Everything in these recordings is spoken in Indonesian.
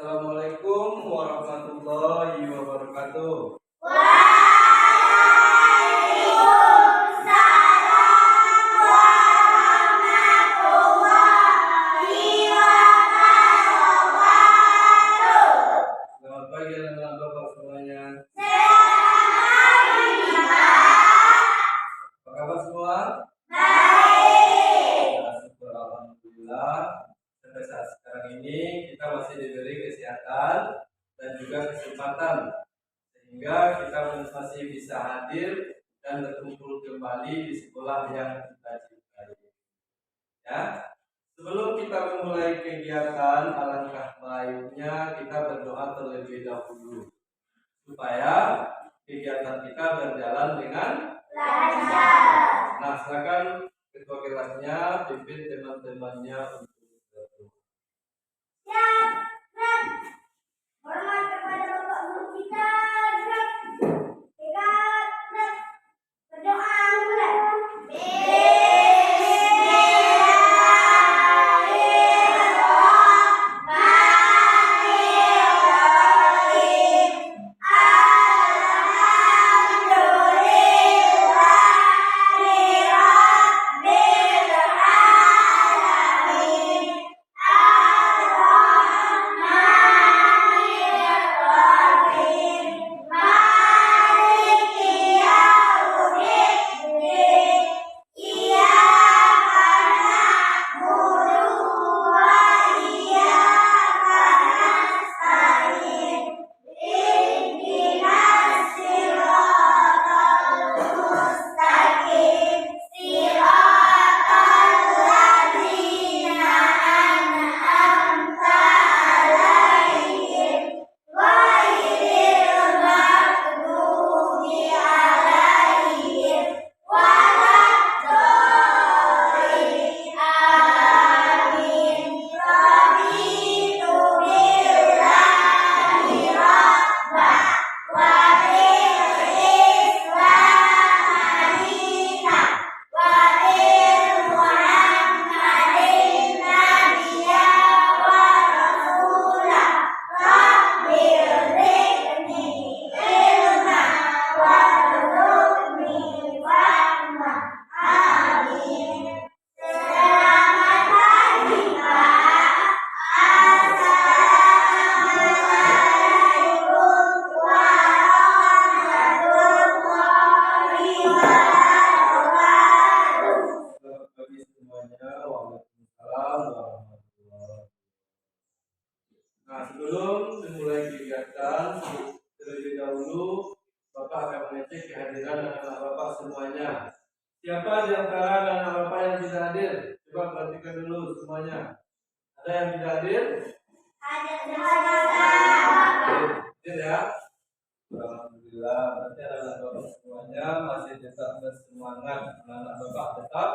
Assalamualaikum warahmatullahi wabarakatuh. Selamat pagi anak-anak Bapak semuanya. Apa kabar semua? Baik. Syukur alhamdulillah. Sampai saat sekarang ini kita masih diberi kesehatan dan juga kesempatan sehingga kita masih bisa hadir dan berkumpul kembali di sekolah yang kita cintai. Ya. Sebelum kita memulai kegiatan, alangkah baiknya kita berdoa terlebih dahulu supaya kegiatan kita berjalan dengan lancar. Nah, silakan ketua kelasnya pimpin teman-temannya untuk berdoa. Hormat kepada Bapak Guru kita. Berdoa mulai. Nah, sebelum memulai kegiatan, terlebih dahulu Bapak akan mengecek kehadiran anak-anak Bapak semuanya. Siapa di antara anak-anak Bapak yang tidak hadir? Coba perhatikan dulu semuanya. Ada yang tidak hadir? Hadir ya? Alhamdulillah. Berarti anak-anak Bapak semuanya masih tetap bersemangat. Anak-anak Bapak tetap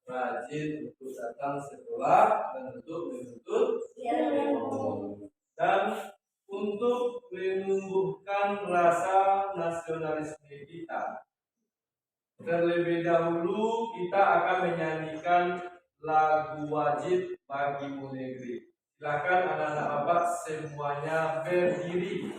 rajin untuk datang sekolah dan untuk menuntut ilmu. Dan untuk menumbuhkan rasa nasionalisme kita, terlebih dahulu kita akan menyanyikan lagu wajib bagimu negeri. Silakan anak-anak Bapak semuanya berdiri.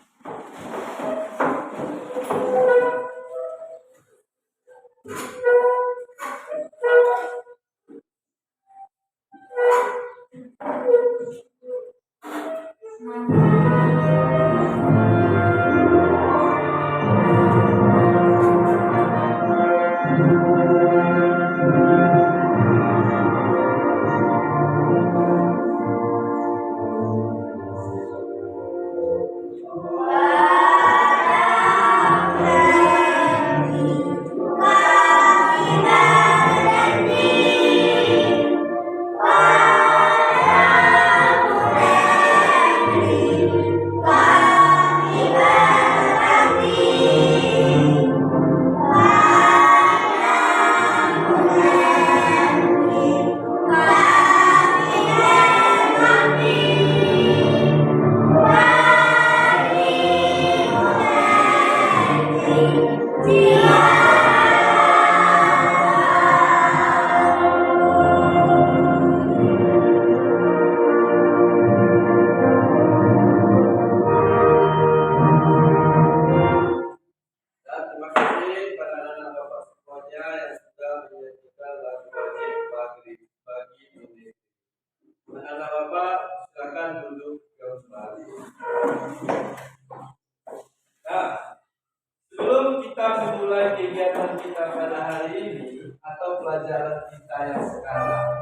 pembelajaran kita yang sekarang.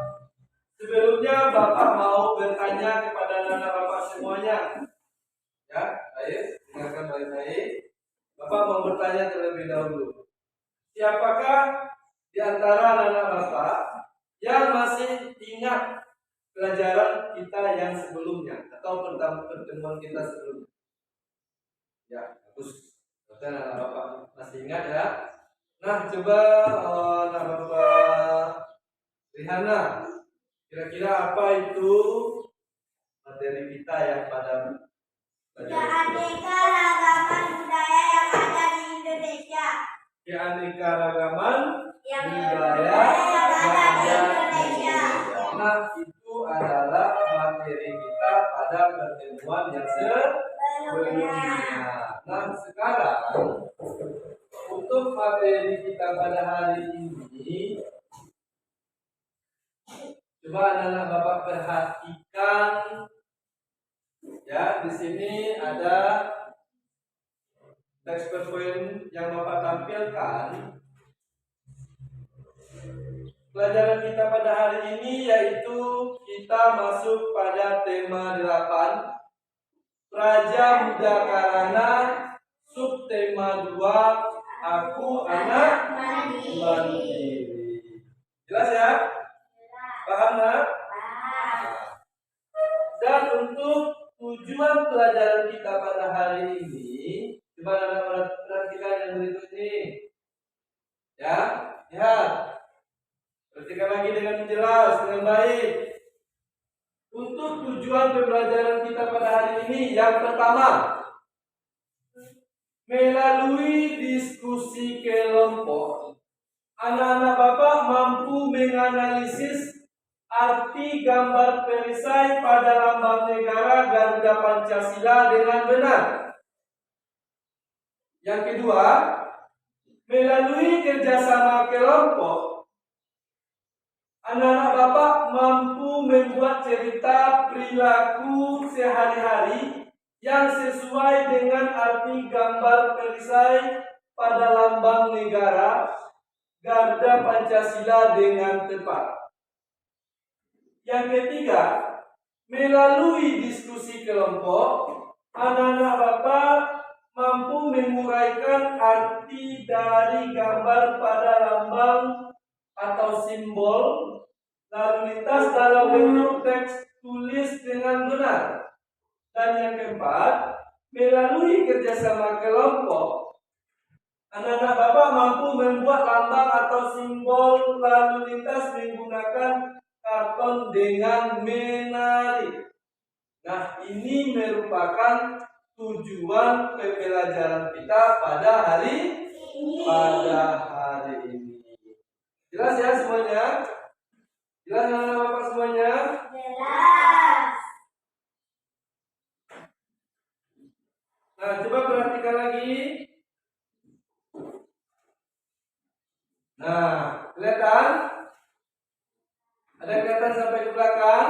Sebelumnya Bapak mau bertanya kepada anak-anak Bapak semuanya. Ya, baik, dengarkan baik-baik. Bapak mau bertanya terlebih dahulu. Siapakah di antara anak-anak Bapak yang masih ingat pelajaran kita yang sebelumnya atau pertemuan kita sebelumnya? Ya, bagus. Berarti anak Bapak masih ingat ya. Nah, coba anak Bapak Rihana, kira-kira apa itu materi kita yang pada Keanekaragaman budaya yang ada di Indonesia. Keanekaragaman Yang budaya yang ada di Indonesia. Nah, itu adalah materi kita pada pertemuan yang sebelumnya. Nah, sekarang untuk materi kita pada hari ini, coba anak-anak Bapak perhatikan ya, di sini ada teks PowerPoint yang Bapak tampilkan. Pelajaran kita pada hari ini yaitu kita masuk pada tema 8, Praja Muda Karana, subtema 2, Aku Anak Mandiri. Jelas ya? Paham nak? Dan untuk tujuan pelajaran kita pada hari ini, coba anak-anak perhatikan yang berikut ini. Ya, lihat. Perhatikan lagi dengan jelas, dengan baik. Untuk tujuan pembelajaran kita pada hari ini, yang pertama, melalui diskusi kelompok, anak-anak Bapak mampu menganalisis arti gambar perisai pada lambang negara Garuda Pancasila dengan benar. Yang kedua, melalui kerjasama kelompok, anak-anak Bapak mampu membuat cerita perilaku sehari-hari yang sesuai dengan arti gambar perisai pada lambang negara Garuda Pancasila dengan tepat. Yang ketiga, melalui diskusi kelompok, anak-anak Bapak mampu menguraikan arti dari gambar pada lambang atau simbol lalu lintas dalam bentuk teks tulis dengan benar. Dan yang keempat, melalui kerjasama kelompok, anak-anak Bapak mampu membuat lambang atau simbol lalu lintas menggunakan karton dengan menarik. Nah, ini merupakan tujuan pembelajaran kita pada hari ini. Jelas ya semuanya? Jelas anak-anak Bapak semuanya? Jelas. Nah, coba perhatikan lagi. Nah, kelihatan? Ada kelihatan sampai ke belakang?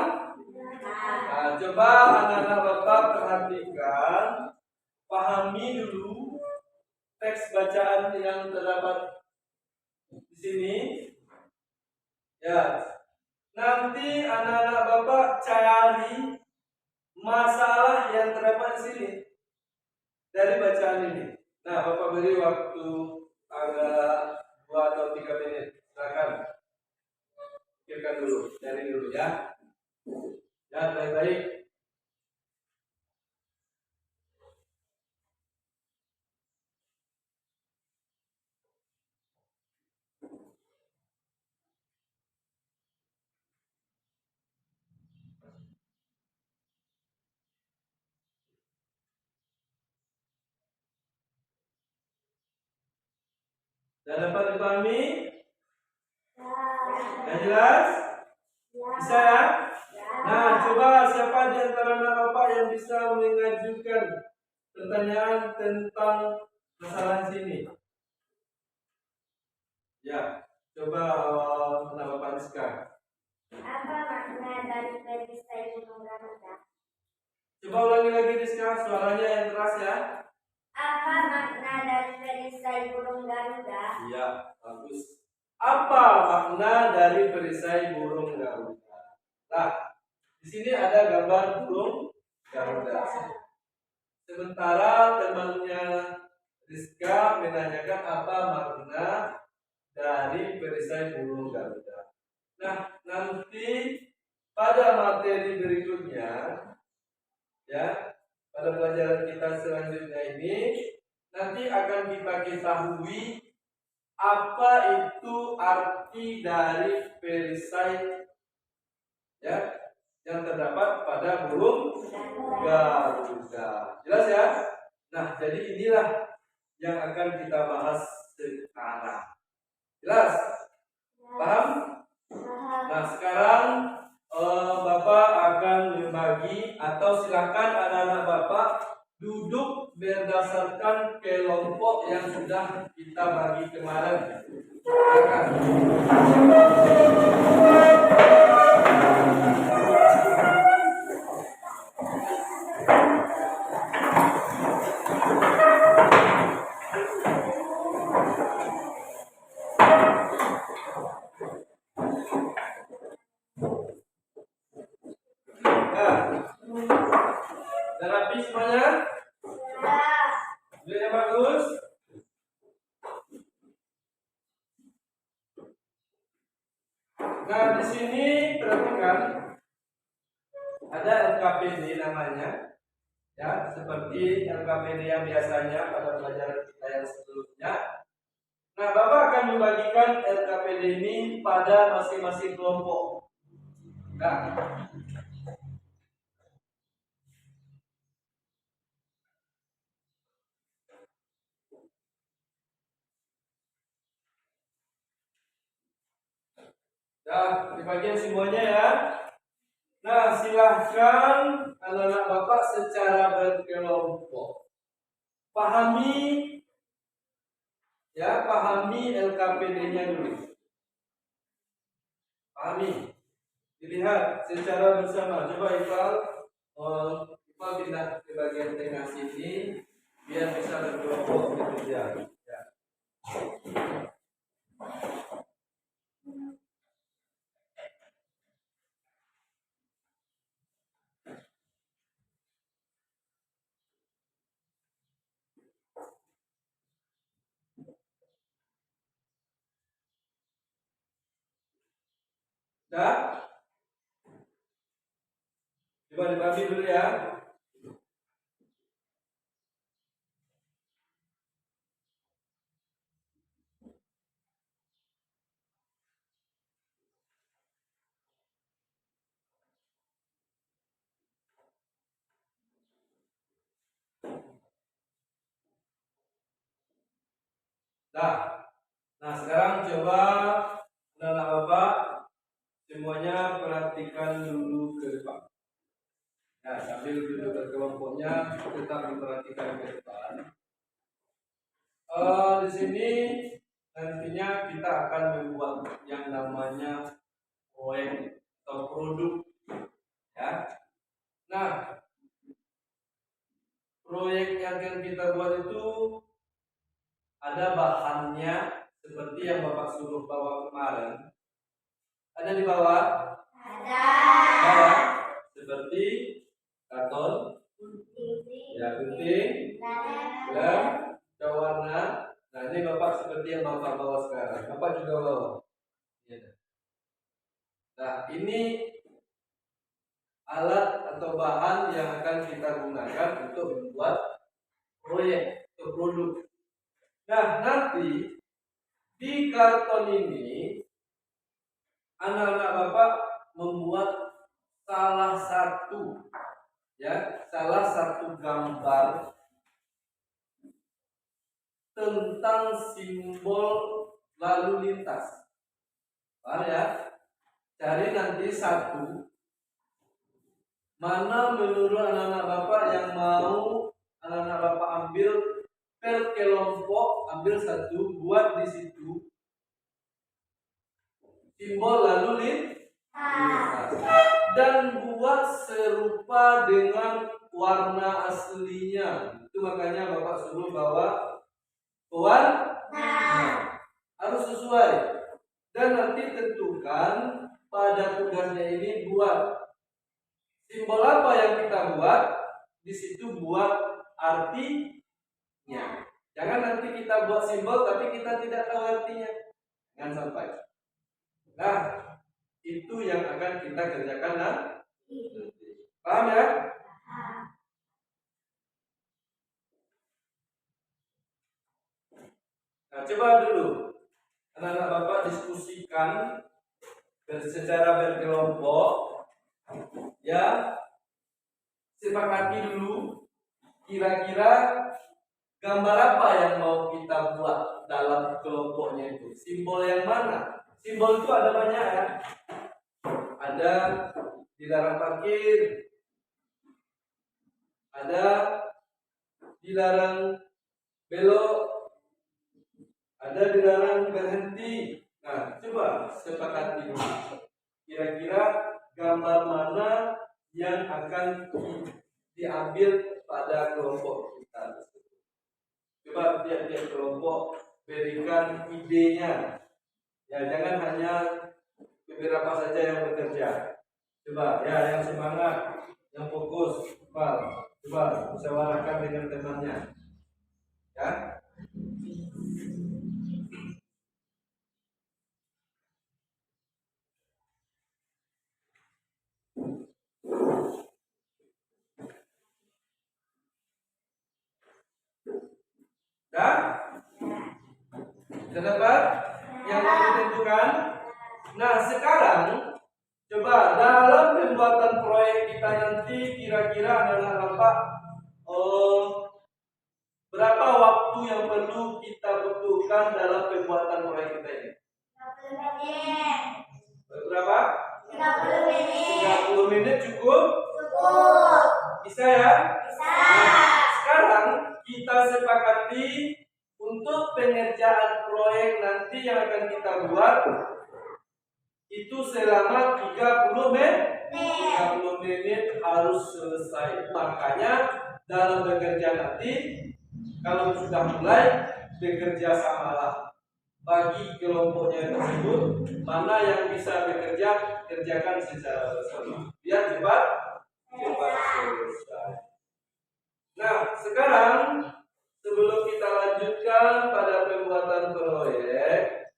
Nah, coba anak-anak Bapak perhatikan, pahami dulu teks bacaan yang terdapat di sini. Ya, nanti anak-anak Bapak cari masalah yang terdapat di sini dari bacaan ini. Nah, Bapak beri waktu agak 2 atau 3 menit. Silakan. Pikirkan dulu, cari dulu ya. Ya, baik-baik. Dan dapat dipahami? Yang jelas? Bisa ya? Nah, coba siapa di antara anak Bapak yang bisa mengajukan pertanyaan tentang masalah sini? Ya, coba anak Bapak Rizka. Apa makna dari perisai Gunung Garuda? Coba ulangi lagi Rizka, suaranya yang keras ya. Apa makna dari perisai Gunung Garuda? Iya, bagus. Apa makna dari perisai burung Garuda? Nah, di sini ada gambar burung Garuda. Sementara temannya Rizka menanyakan apa makna dari perisai burung Garuda. Nah, nanti pada materi berikutnya, ya, pada pelajaran kita selanjutnya ini, nanti akan kita ketahui apa itu arti dari perisai, ya, yang terdapat pada burung Garuda. Jelas ya? Nah, jadi inilah yang akan kita bahas sekarang. Jelas? Paham? Nah, sekarang Bapak akan membagi, atau silakan anak-anak Bapak duduk berdasarkan kelompok yang sudah kita bagi kemarin. Silakan. Sudah rapi semuanya? Sudah yang bagus? Nah, di sini perhatikan ada LKPD namanya, ya, seperti LKPD yang biasanya pada pelajaran kita yang sebelumnya. Nah, Bapak akan membagikan LKPD ini pada masing-masing kelompok. Nah, dibagian semuanya ya. Nah, silahkan anak-anak Bapak secara berkelompok pahami, ya, pahami LKPD-nya dulu. Pahami, dilihat secara bersama. Coba Iqbal pindah ke bagian tengah sini biar bisa berkelompok bekerja. Ya. Dah? Coba dibagi dulu ya. Dah. Nah, sekarang coba anak-anak Bapak semuanya perhatikan dulu ke depan. Nah, sambil duduk berkelompoknya tetap memperhatikan ke depan. Di sini nantinya kita akan membuat yang namanya proyek atau produk, ya. Nah, proyek yang akan kita buat itu ada bahannya seperti yang Bapak suruh bawa kemarin. Ada di bawah? Ada. Ya, seperti karton, ya, gunting, lem, warna. Nah, ini Bapak seperti yang Bapak bawa sekarang. Bapak juga bawa. Ya. Nah, ini alat atau bahan yang akan kita gunakan untuk membuat proyek atau produk. Nah, nanti di karton ini anak-anak Bapak membuat salah satu gambar tentang simbol lalu lintas. Paham ya? Cari nanti satu mana menurut anak-anak Bapak yang mau anak-anak Bapak ambil per kelompok, ambil satu, buat di situ simbol lalu lintas dan buat serupa dengan warna aslinya. Itu makanya Bapak suruh bawa pewarna. Harus sesuai. Dan nanti tentukan pada tugasnya ini buat simbol apa yang kita buat, di situ buat artinya. Jangan nanti kita buat simbol tapi kita tidak tahu artinya. Jangan sampai. Nah, itu yang akan kita kerjakan nanti. Paham ya? Nah, coba dulu anak-anak Bapak diskusikan secara berkelompok, ya, sepakati dulu kira-kira gambar apa yang mau kita buat dalam kelompoknya itu. Simbol yang mana? Simbol itu ada banyak ya. Ada dilarang parkir, ada dilarang belok, ada dilarang berhenti. Nah, coba sepakati dulu. Kira-kira gambar mana yang akan diambil pada kelompok kita. Coba tiap-tiap kelompok berikan idenya. Ya, jangan hanya beberapa saja yang bekerja. Coba ya, yang semangat, yang fokus, coba musyawarahkan dengan temannya. Ya. Dah? Sudah dapat yang mau ditentukan? Nah, sekarang coba dalam pembuatan proyek kita nanti kira-kira adalah Bapak berapa waktu yang perlu kita butuhkan dalam pembuatan proyek kita ini? 30 menit. Berapa? 30 menit. 30 menit cukup? Cukup. Bisa ya? Bisa. Nah, sekarang kita sepakati untuk pengerjaan proyek nanti yang akan kita buat itu selama 30 menit. 30 menit harus selesai. Makanya dalam bekerja nanti kalau sudah mulai bekerja samalah, bagi kelompoknya tersebut mana yang bisa bekerja, kerjakan secara bersama biar cepat selesai. Nah, sekarang sebelum kita lanjutkan pada pembuatan proyek,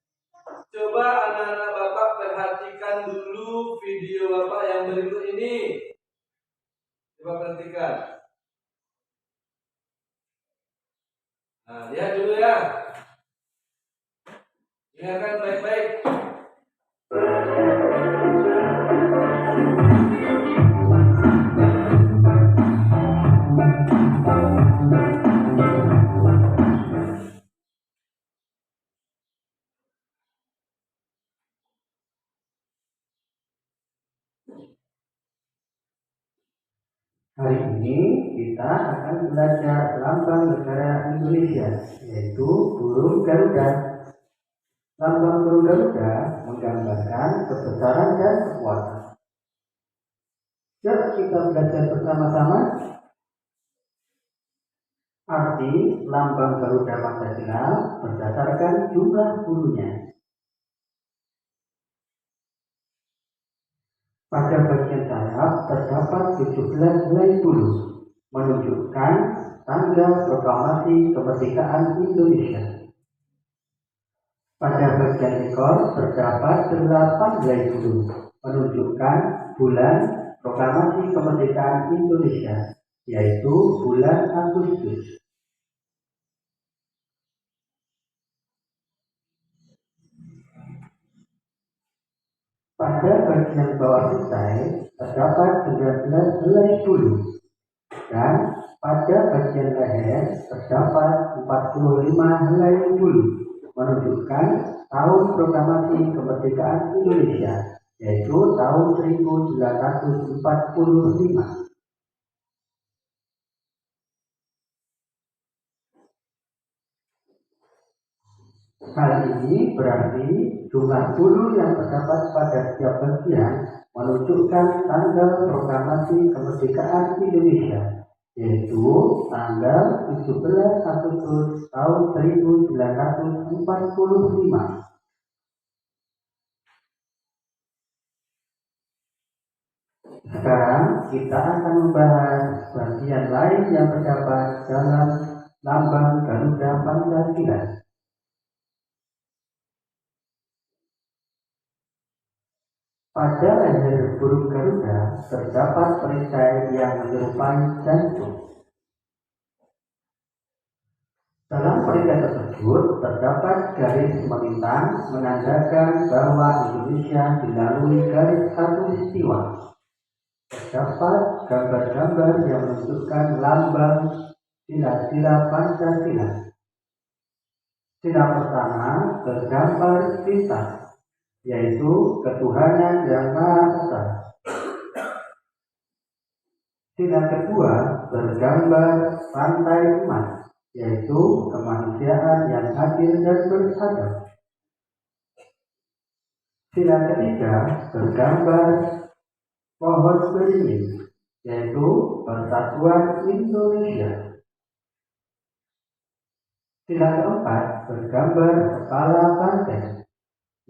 coba anak-anak Bapak perhatikan dulu video Bapak yang berikut ini. Coba perhatikan. Nah, lihat dulu ya. Dengarkan baik-baik. Hari ini kita akan belajar lambang negara Indonesia, yaitu burung Garuda. Lambang burung Garuda menggambarkan kebesaran dan kekuatan. Yuk kita belajar bersama-sama. Arti lambang Garuda Pancasila berdasarkan jumlah bulunya. Pada bagian sayap terdapat 17 helai bulu, menunjukkan tanggal proklamasi kemerdekaan Indonesia. Pada bagian ekor terdapat 8 helai bulu, menunjukkan bulan proklamasi kemerdekaan Indonesia, yaitu bulan Agustus. Pada bagian bawah petai terdapat 19 helai bulu, dan pada bagian leher terdapat 45 helai bulu, menunjukkan tahun proklamasi kemerdekaan Indonesia, yaitu tahun 1945. Hal ini berarti jumlah bulu yang terdapat pada setiap bagian menunjukkan tanggal proklamasi kemerdekaan Indonesia, yaitu tanggal 17 Agustus tahun 1945. Sekarang kita akan membahas bagian lain yang terdapat dalam lambang Garuda Pancasila. Pada leher burung Garuda terdapat perisai yang menyerupai jantung. Dalam perisai tersebut terdapat garis melintang menandakan bahwa Indonesia dilalui garis khatulistiwa. Terdapat gambar-gambar yang menunjukkan lambang sila-sila Pancasila. Sila pertama tergambar Trisakti, yaitu ketuhanan yang Maha Esa. Sila kedua tergambar rantai emas, yaitu kemanusiaan yang adil dan beradab. Sila ketiga tergambar pohon beringin, yaitu persatuan Indonesia. Sila keempat tergambar kepala banteng,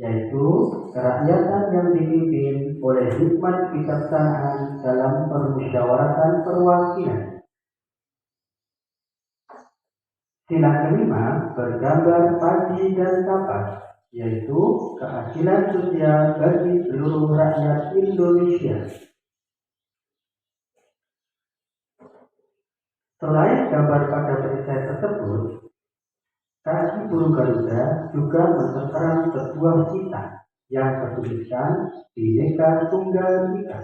yaitu kerakyatan yang dipimpin oleh hikmat kebijaksanaan dalam permusyawaratan perwakilan. Sila kelima bergambar padi dan kapas, yaitu keadilan sosial bagi seluruh rakyat Indonesia. Selain gambar pada perisai tersebut, kaki burung Garuda juga mentertera sebuah cita yang bertuliskan Bhinneka Tunggal Ika.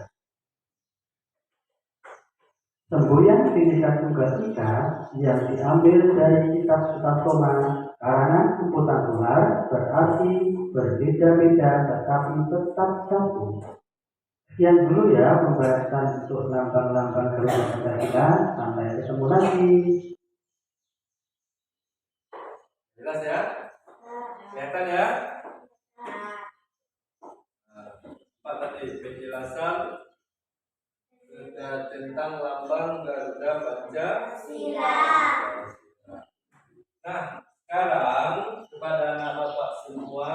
Semboyan Bhinneka Tunggal Ika yang diambil dari kitab Sutasoma karangan Kumpulan Tular berarti berbeda-beda tetapi tetap satu. Sekian dulu ya pembahasan untuk lambang-lambang Garuda Pancasila. Sampai ketemu lagi. Jelas ya? Kelihatan ya? Apa tadi penjelasan tentang lambang Garuda Pancasila. Nah, sekarang kepada anak bapak semua,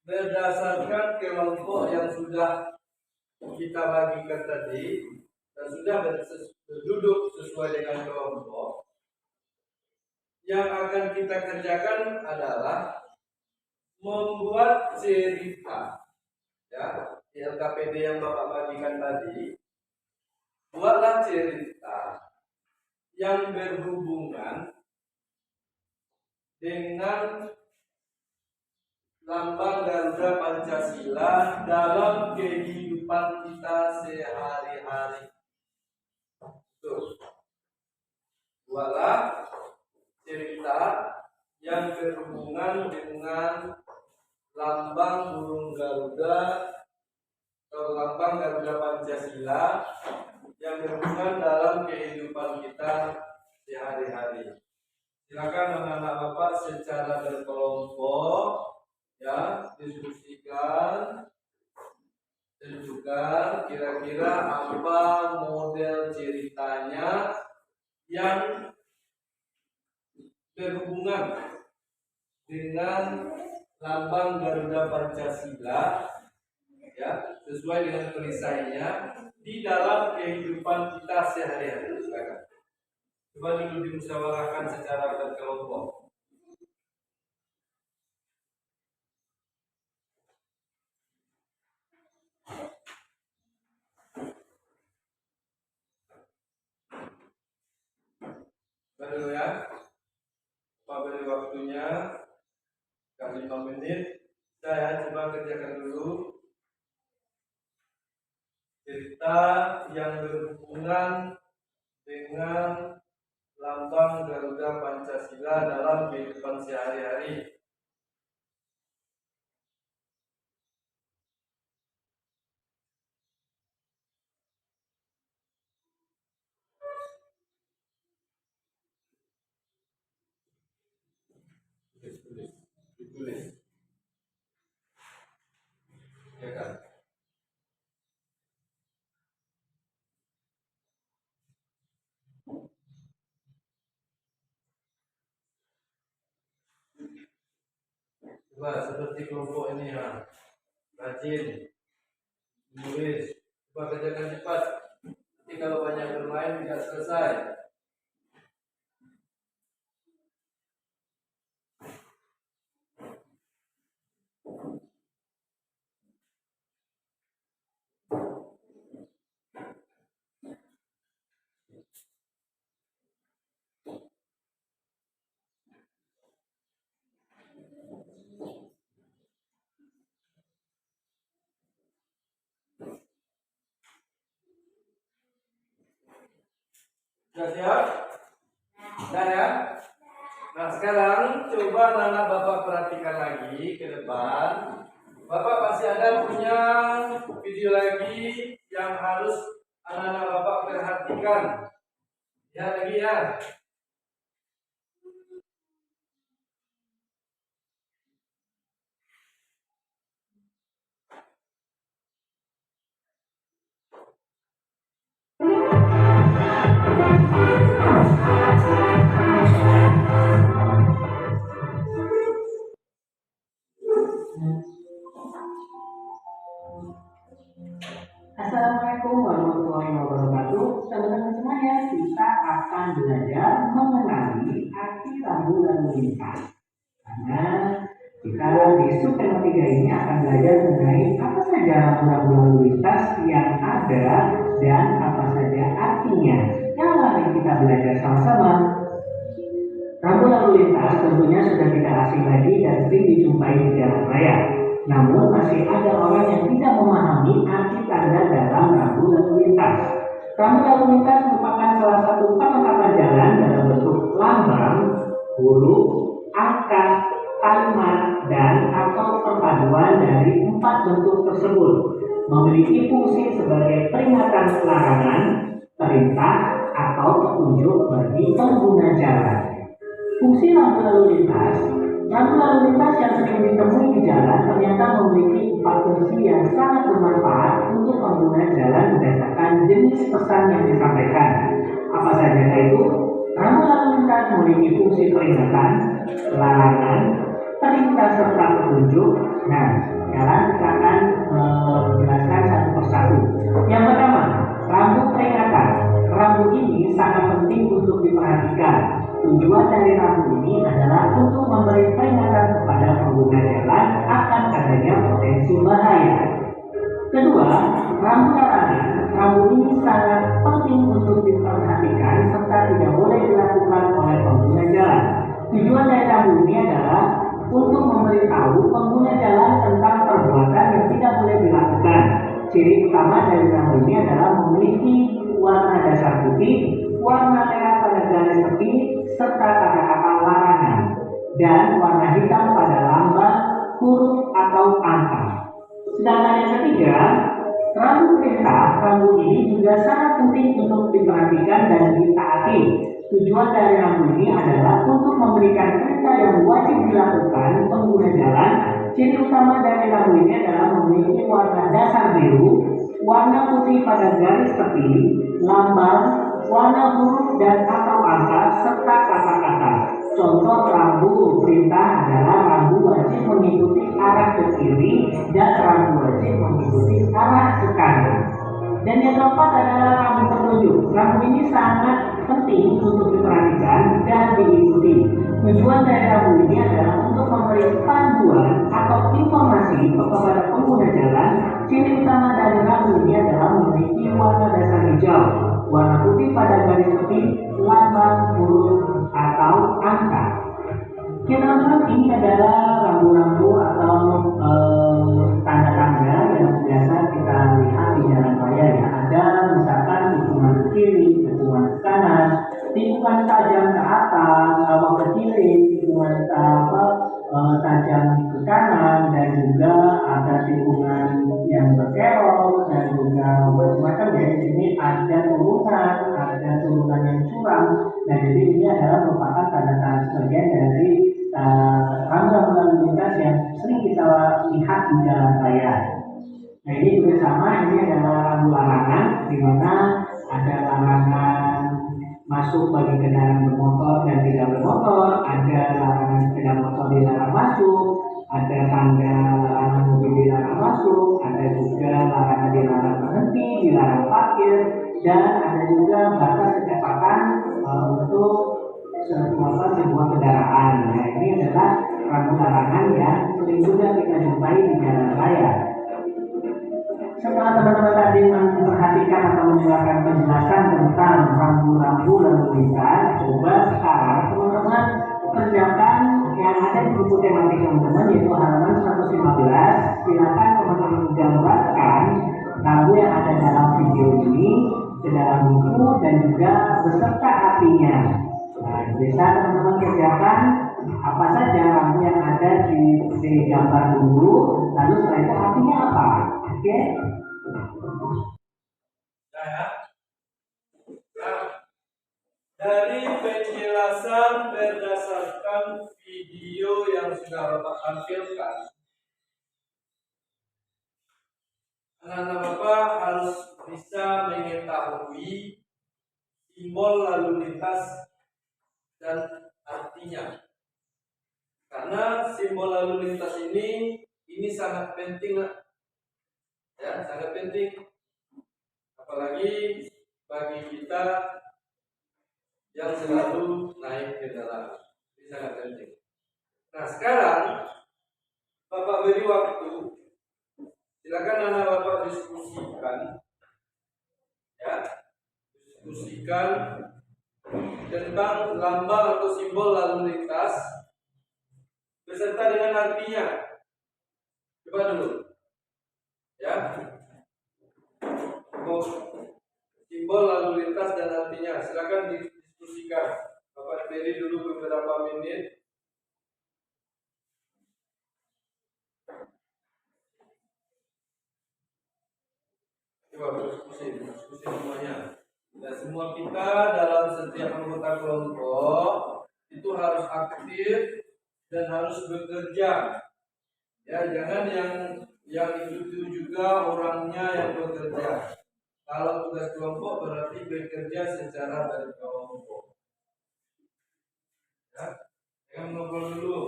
berdasarkan kelompok yang sudah kita bagikan tadi dan sudah berduduk sesuai dengan kelompok, yang akan kita kerjakan adalah membuat cerita. Ya, di LKPD yang Bapak bagikan tadi, buatlah cerita yang berhubungan dengan lambang Garuda Pancasila dalam kehidupan kita sehari-hari. Tuh. Buatlah cerita yang berhubungan dengan lambang burung Garuda atau lambang Garuda Pancasila yang berhubungan dalam kehidupan kita sehari-hari. Silakan anak-anak Bapak secara berkelompok ya diskusikan, tentukan kira-kira apa model ceritanya yang berhubungan dengan lambang Garuda Pancasila ya, sesuai dengan perisainya di dalam kehidupan kita sehari-hari. Coba dulu dimusyawarahkan secara berkelompok. Baru ya, Pak beri waktunya 5 menit. Saya coba kerjakan dulu cerita yang berhubungan dengan lambang Garuda Pancasila dalam kehidupan sehari-hari. Ditulis. Ya kan? Coba seperti kelompok ini ya, rajin menulis Coba kerjakan cepat. Nanti kalau banyak bermain tidak selesai. Sudah siap? Sudah ya? Nah sekarang coba anak Bapak perhatikan lagi ke depan. Bapak pasti ada punya video lagi yang harus anak-anak Bapak perhatikan. Ya lagi ya. Assalamualaikum warahmatullahi wabarakatuh. Teman-teman semuanya, kita akan belajar mengenali arti rambu lalu lintas. Karena kita di subtema 3 ini akan belajar mengenai apa saja rambu lalu lintas yang ada dan apa saja artinya. Yang mari kita belajar sama-sama. Rambu lalu lintas tentunya sudah tidak asing lagi dan sering dijumpai di jalan raya. Namun masih ada orang yang tidak memahami arti tanda dalam rambu lalu lintas. Rambu lalu lintas merupakan salah satu penetapan jalan dalam bentuk lambang, huruf, angka, kalimat, dan atau perpaduan dari 4 bentuk tersebut. Memiliki fungsi sebagai peringatan larangan, perintah, atau petunjuk bagi pengguna jalan. Fungsi rambu lalu lintas yang sering ditemui di jalan ternyata memiliki 4 fungsi yang sangat bermanfaat untuk pengguna jalan berdasarkan jenis pesan yang disampaikan. Apa saja itu? Rambu lalu lintas memiliki fungsi peringatan, larangan, perintah serta petunjuk. Nah, sekarang kita akan menjelaskan satu persatu. Yang pertama, rambu peringatan. Rambu ini sangat penting untuk diperhatikan. Tujuan dari rambu ini adalah untuk memberi peringatan kepada pengguna jalan akan adanya potensi bahaya. Kedua, rambu larangan. Rambu ini sangat penting untuk diperhatikan serta tidak boleh dilakukan oleh pengguna jalan. Tujuan dari rambu ini adalah untuk memberitahu pengguna jalan tentang perbuatan yang tidak boleh dilakukan. Ciri utama dari rambu ini adalah memiliki warna dasar putih, warna merah pada garis tepi, serta kata-kata larangan, dan warna hitam pada lambang, huruf, atau angka. Sedangkan yang ketiga, rambu perintah. Rambu ini juga sangat penting untuk diperhatikan dan ditaati. Tujuan dari rambu ini adalah untuk memberikan perintah yang wajib dilakukan pengguna jalan. Ciri utama dari rambu ini adalah memiliki warna dasar biru, warna putih pada garis tepi, lambang, warna huruf dan atau angka, serta kata-kata. Contoh rambu perintah adalah rambu wajib mengikuti arah ke kiri dan rambu wajib mengikuti arah ke kanan. Dan yang keempat adalah rambu petunjuk. Rambu ini sangat penting untuk diperhatikan dan diikuti. Tujuan dari rambu ini adalah untuk memberi panduan atau informasi kepada pengguna jalan. Ciri utama dari rambu ini adalah memiliki warna dasar hijau, warna putih pada garis tepi, lambang, huruf, atau angka. Teman-teman, ini adalah rambu-rambu atau tanda-tanda yang biasa kita lihat di jalan raya ya. Ada misalkan tikungan ke kiri, tikungan ke kanan, tikungan tajam ke atas, ke kiri, tikungan tajam ke kanan, dan juga ada tikungan yang berkelok dan juga macam-macam ya. Di sini ada turunan yang curam. Nah, jadi ini adalah merupakan tanda-tanda sebagian dari rambu lalu lintas yang sering kita lihat di jalan raya. Nah, ini juga sama, ini adalah rambu larangan, di mana ada larangan masuk bagi kendaraan bermotor dan tidak bermotor, ada larangan sepeda motor dilarang masuk, ada tanda larangan mobil dilarang masuk, ada juga larangan dilarang berhenti, dan ada juga batas kecepatan untuk sebuah kendaraan. Nah, ini adalah rambu larangan yang sering juga kita jumpai di jalan raya. Setelah teman-teman tadi memperhatikan atau mendengarkan penjelasan tentang rambu-rambu lalu lintas, coba sekarang teman-teman kerjakan yang ada di buku tematik teman-teman, yaitu halaman 115. Silakan teman-teman gambarkan rambu yang ada dalam video ini ke dalam buku dan juga beserta artinya. Nah, bisa teman-teman kerjakan apa saja rambu yang ada di gambar dulu, lalu setelah itu artinya apa? Oke? Nah, dari penjelasan berdasarkan video yang sudah Bapak tampilkan, anak-anak Bapak harus bisa mengetahui simbol lalu lintas dan artinya. Karena simbol lalu lintas ini sangat penting, ya, sangat penting. Apalagi bagi kita yang selalu naik kendaraan, ini sangat penting. Nah, sekarang Bapak beri waktu, silakan anak Bapak diskusikan, ya, diskusikan tentang lambang atau simbol lalu lintas beserta dengan artinya. Coba dulu, ya, simbol lalu lintas dan artinya. Silakan didiskusikan. Bapak beri dulu beberapa menit. Coba diskusi semuanya. Dan semua kita dalam setiap anggota kelompok itu harus aktif dan harus bekerja. Ya, jangan yang itu juga orangnya yang bekerja. Kalau tugas kelompok berarti bekerja secara berkelompok. Ya, jangan ngobrol dulu.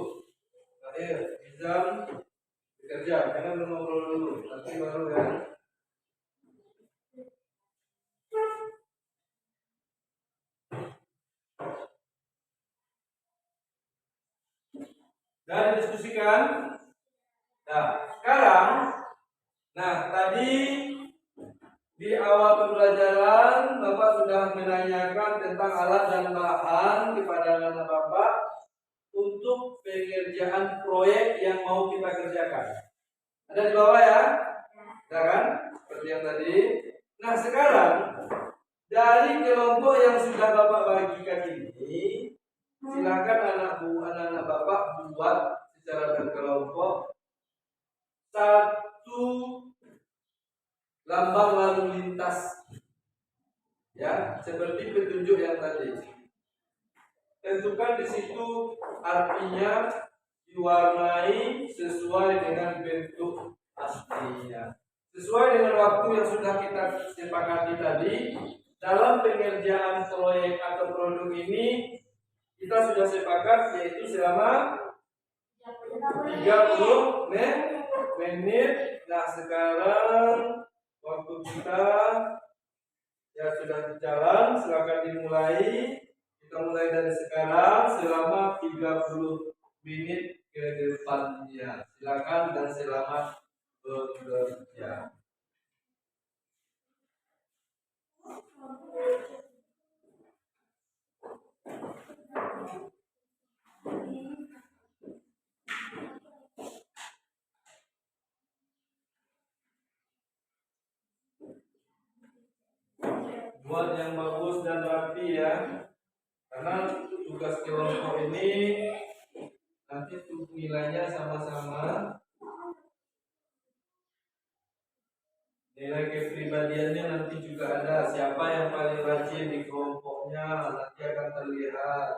Terakhir, Izam bekerja. Jangan ngobrol dulu. Nanti baru ya. Dan diskusikan. Nah, sekarang, tadi di awal pembelajaran Bapak sudah menanyakan tentang alat dan bahan kepada anak Bapak untuk pengerjaan proyek yang mau kita kerjakan. Ada di bawah ya? Ya kan? Seperti yang tadi. Nah, sekarang dari kelompok yang sudah Bapak bagikan ini, silakan anak-anak Bapak buat secara berkelompok satu lambang lalu lintas, ya, seperti petunjuk yang tadi. Tentukan di situ artinya diwarnai sesuai dengan bentuk aslinya, sesuai dengan waktu yang sudah kita sepakati tadi. Dalam pengerjaan proyek atau produk ini kita sudah sepakat yaitu selama 30 menit. Nah, sekarang waktu kita ya sudah berjalan, silakan dimulai. Kita mulai dari sekarang selama 30 menit ke depannya. Silakan dan selamat bekerja. Buat yang bagus dan rapi ya, karena tugas kelompok ini nanti nilainya sama-sama. Nilai kepribadiannya nanti juga ada. Siapa yang paling rajin di kelompoknya nanti akan terlihat.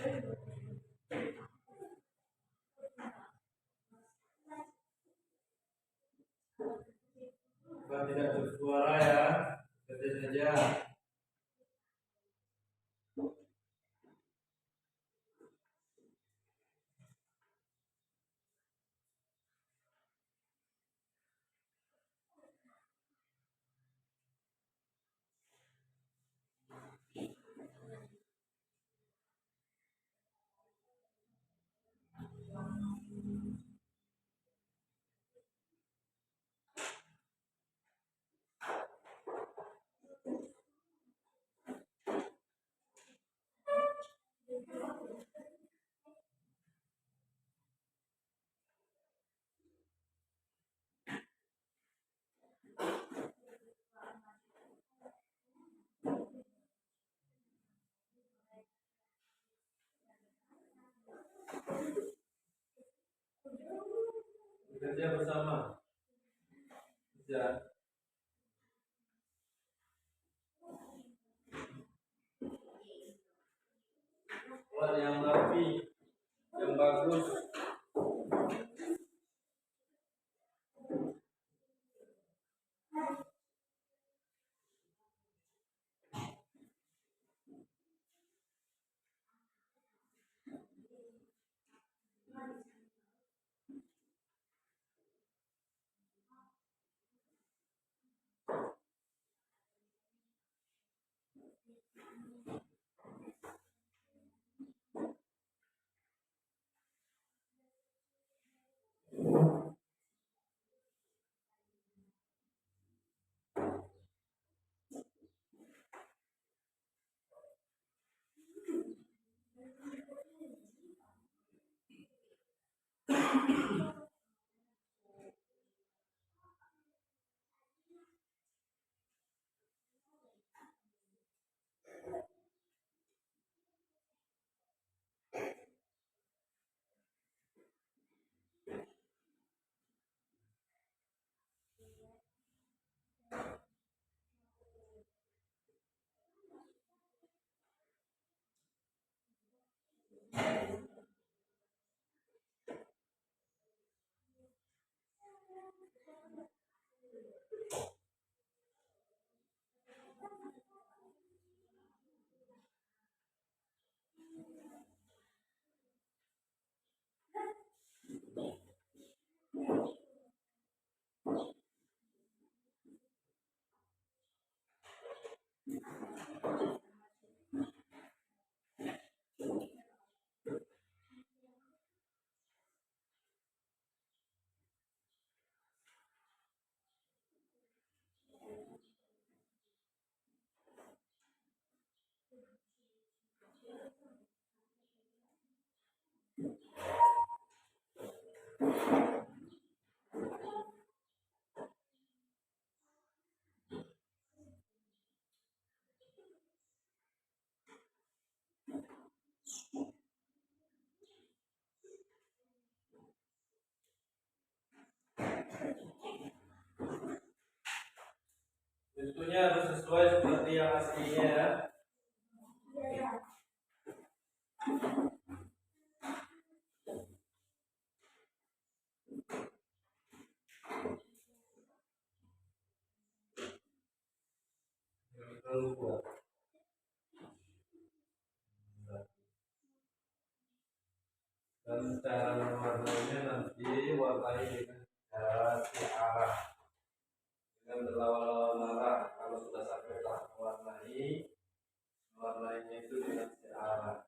Bukan tidak bersuara ya, kerja saja. Bekerja bersama. Kerja. Buat yang rapi, yang bagus. Bentuknya harus sesuai seperti yang aslinya ya. Jangan terlalu kuat. Dan cara mewarnainya nanti warnai dengan cara arah, dengan berlawan-lawan arah. Kalau sudah sampai tahap mewarnainya itu dengan arah.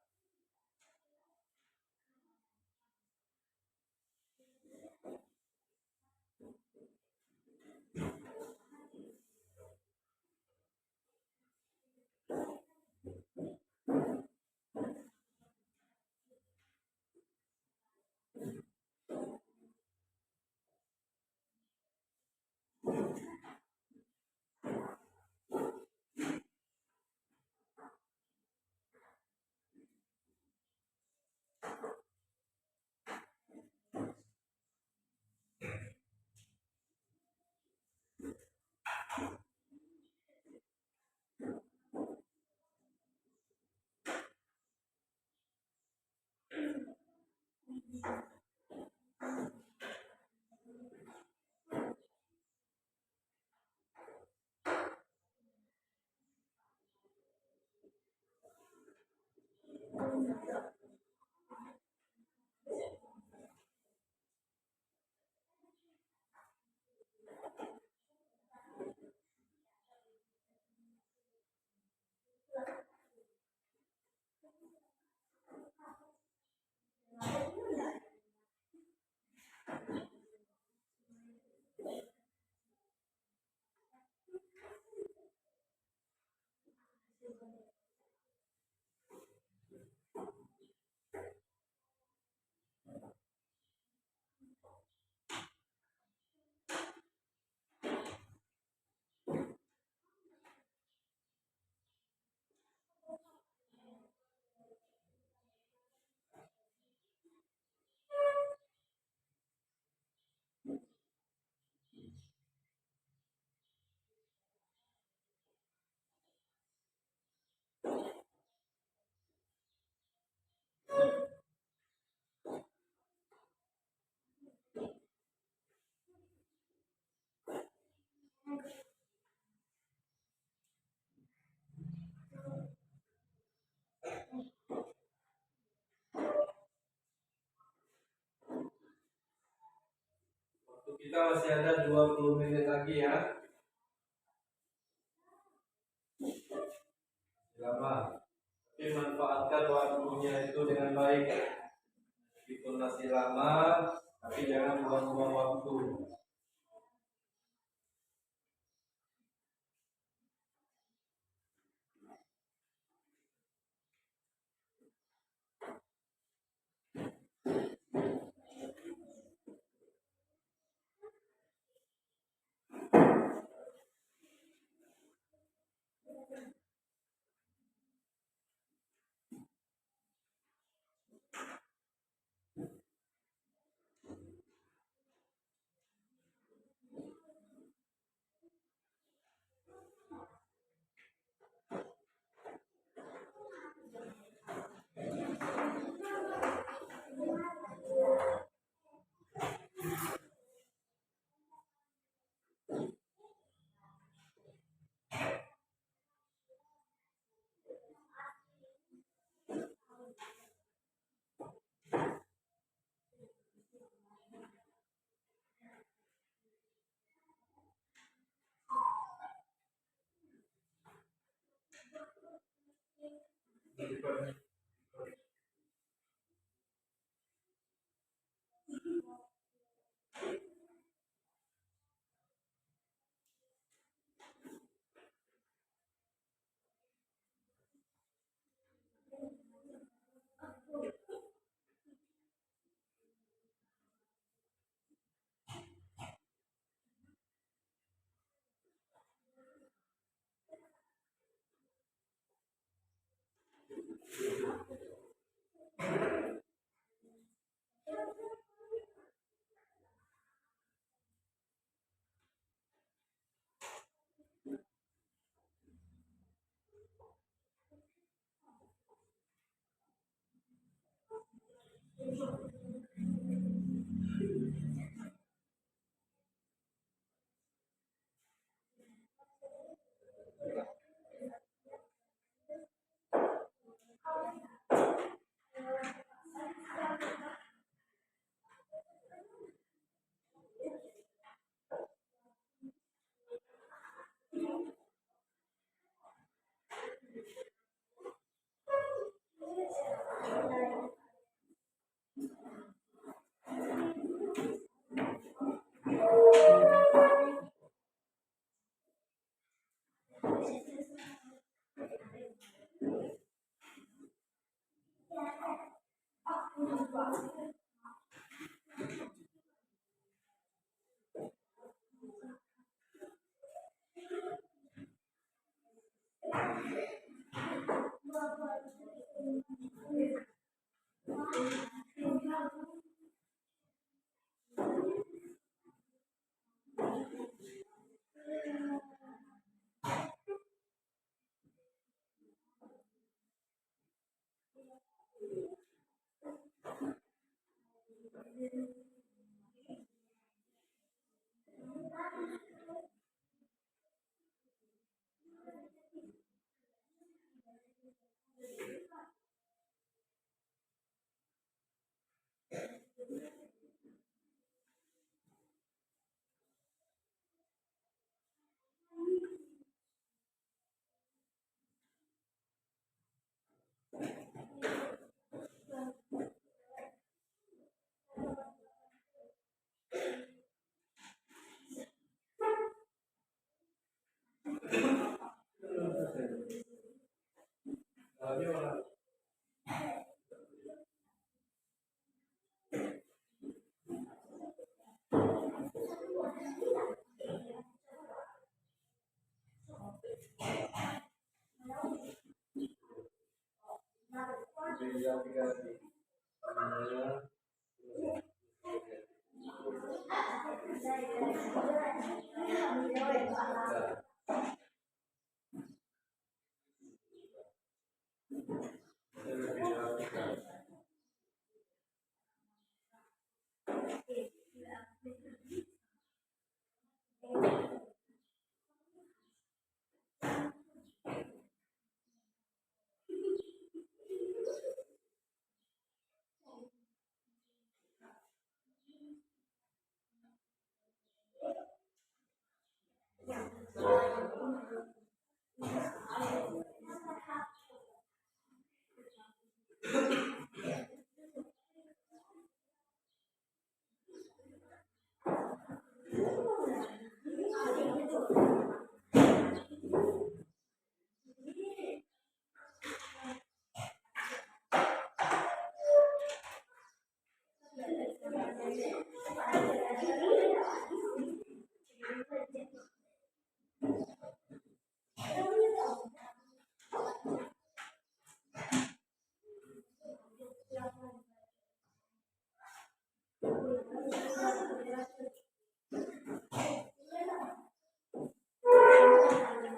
Waktu kita masih ada 20 menit lagi ya. Lama. Tapi manfaatkan waktunya itu dengan baik. Meskipun masih lama, tapi jangan buang-buang waktu. dirapikan lagi.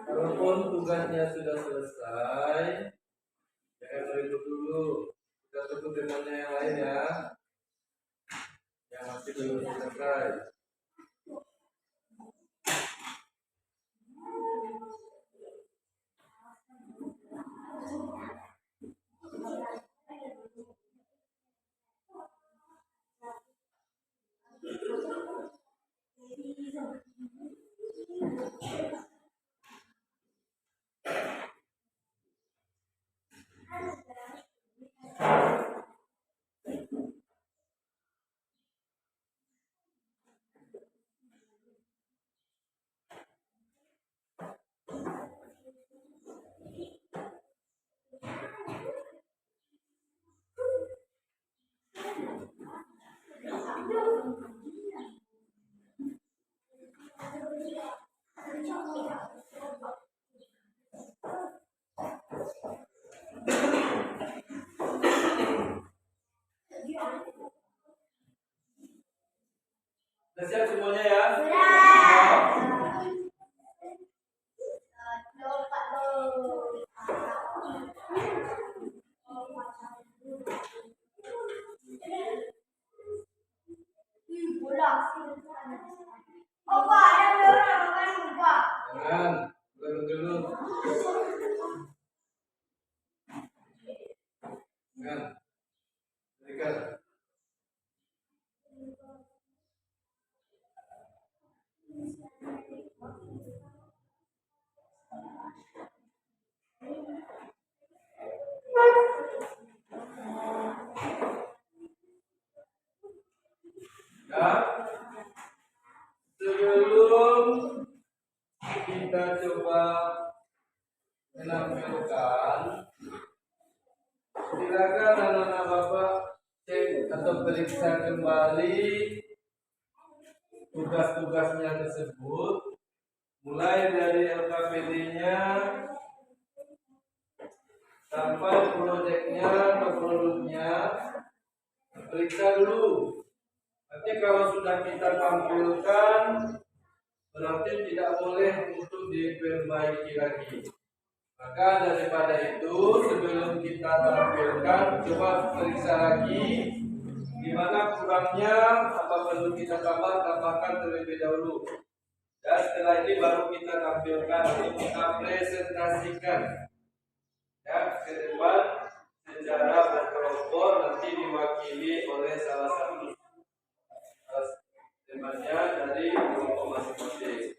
Kalaupun tugasnya sudah selesai, jangan berikut dulu. Kita tunggu temannya yang lain ya, yang masih belum selesai. Sudah siap semuanya ya? Jangan, dulu. Jangan, berikan. Ya, sebelum kita coba menampilkan, silakan anak-anak Bapak cek atau periksa kembali tugas-tugasnya tersebut, mulai dari LKPD-nya sampai proyeknya atau produknya. Periksa dulu. Nanti kalau sudah kita tampilkan, berarti tidak boleh untuk diperbaiki lagi. Maka daripada itu, sebelum kita tampilkan, coba periksa lagi di mana kurangnya, apa perlu kita tambahkan terlebih dahulu. Dan setelah ini baru kita tampilkan untuk kita presentasikan ya ke depan secara berkelompok, nanti diwakili oleh salah satu temannya dari kelompok masing-masing.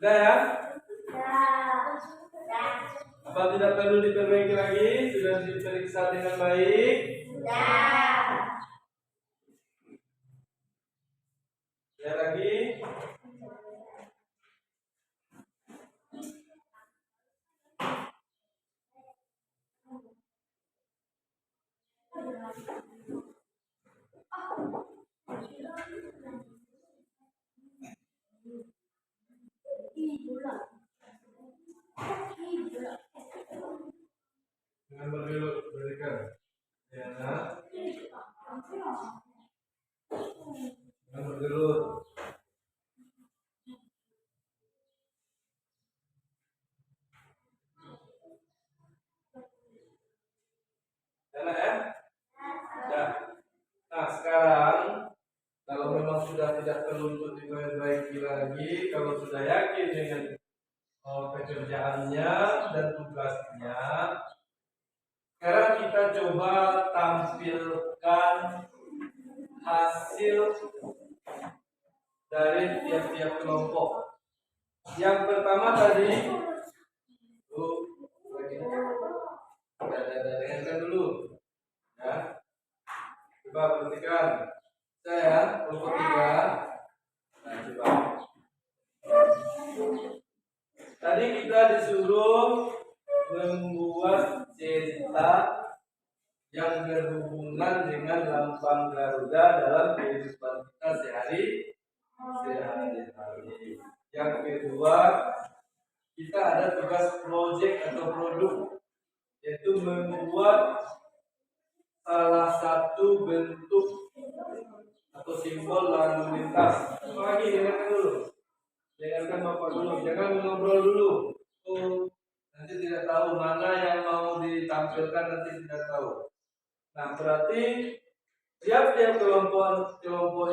Sudah ya? Apa tidak perlu diperbaiki lagi? Sudah diperiksa dengan baik? Sudah. Ya lagi? Dengan berikan. Ya, dengan bergelut. Enak ya? Ya. Nah sekarang kalau memang sudah tidak perlu untuk diperbaiki lagi, kalau sudah yakin dengan pekerjaannya dan tugasnya, sekarang kita coba tampilkan hasil dari tiap-tiap kelompok. Yang pertama tadi, dengarkan dulu, ya. Coba perhatikan, saya kelompok 3. Nah, coba. Tadi kita disuruh membuat cerita yang berhubungan dengan lambang Garuda dalam kehidupan kita sehari-hari. Yang kedua, kita ada tugas proyek atau produk, yaitu membuat salah satu bentuk atau simbol lalu lintas. Lagi dengarkan dulu. Dengarkan Bapak dulu, jangan ngobrol dulu. Nanti tidak tahu mana yang mau ditampilkan, nanti tidak tahu. Nah, berarti tiap-tiap kelompok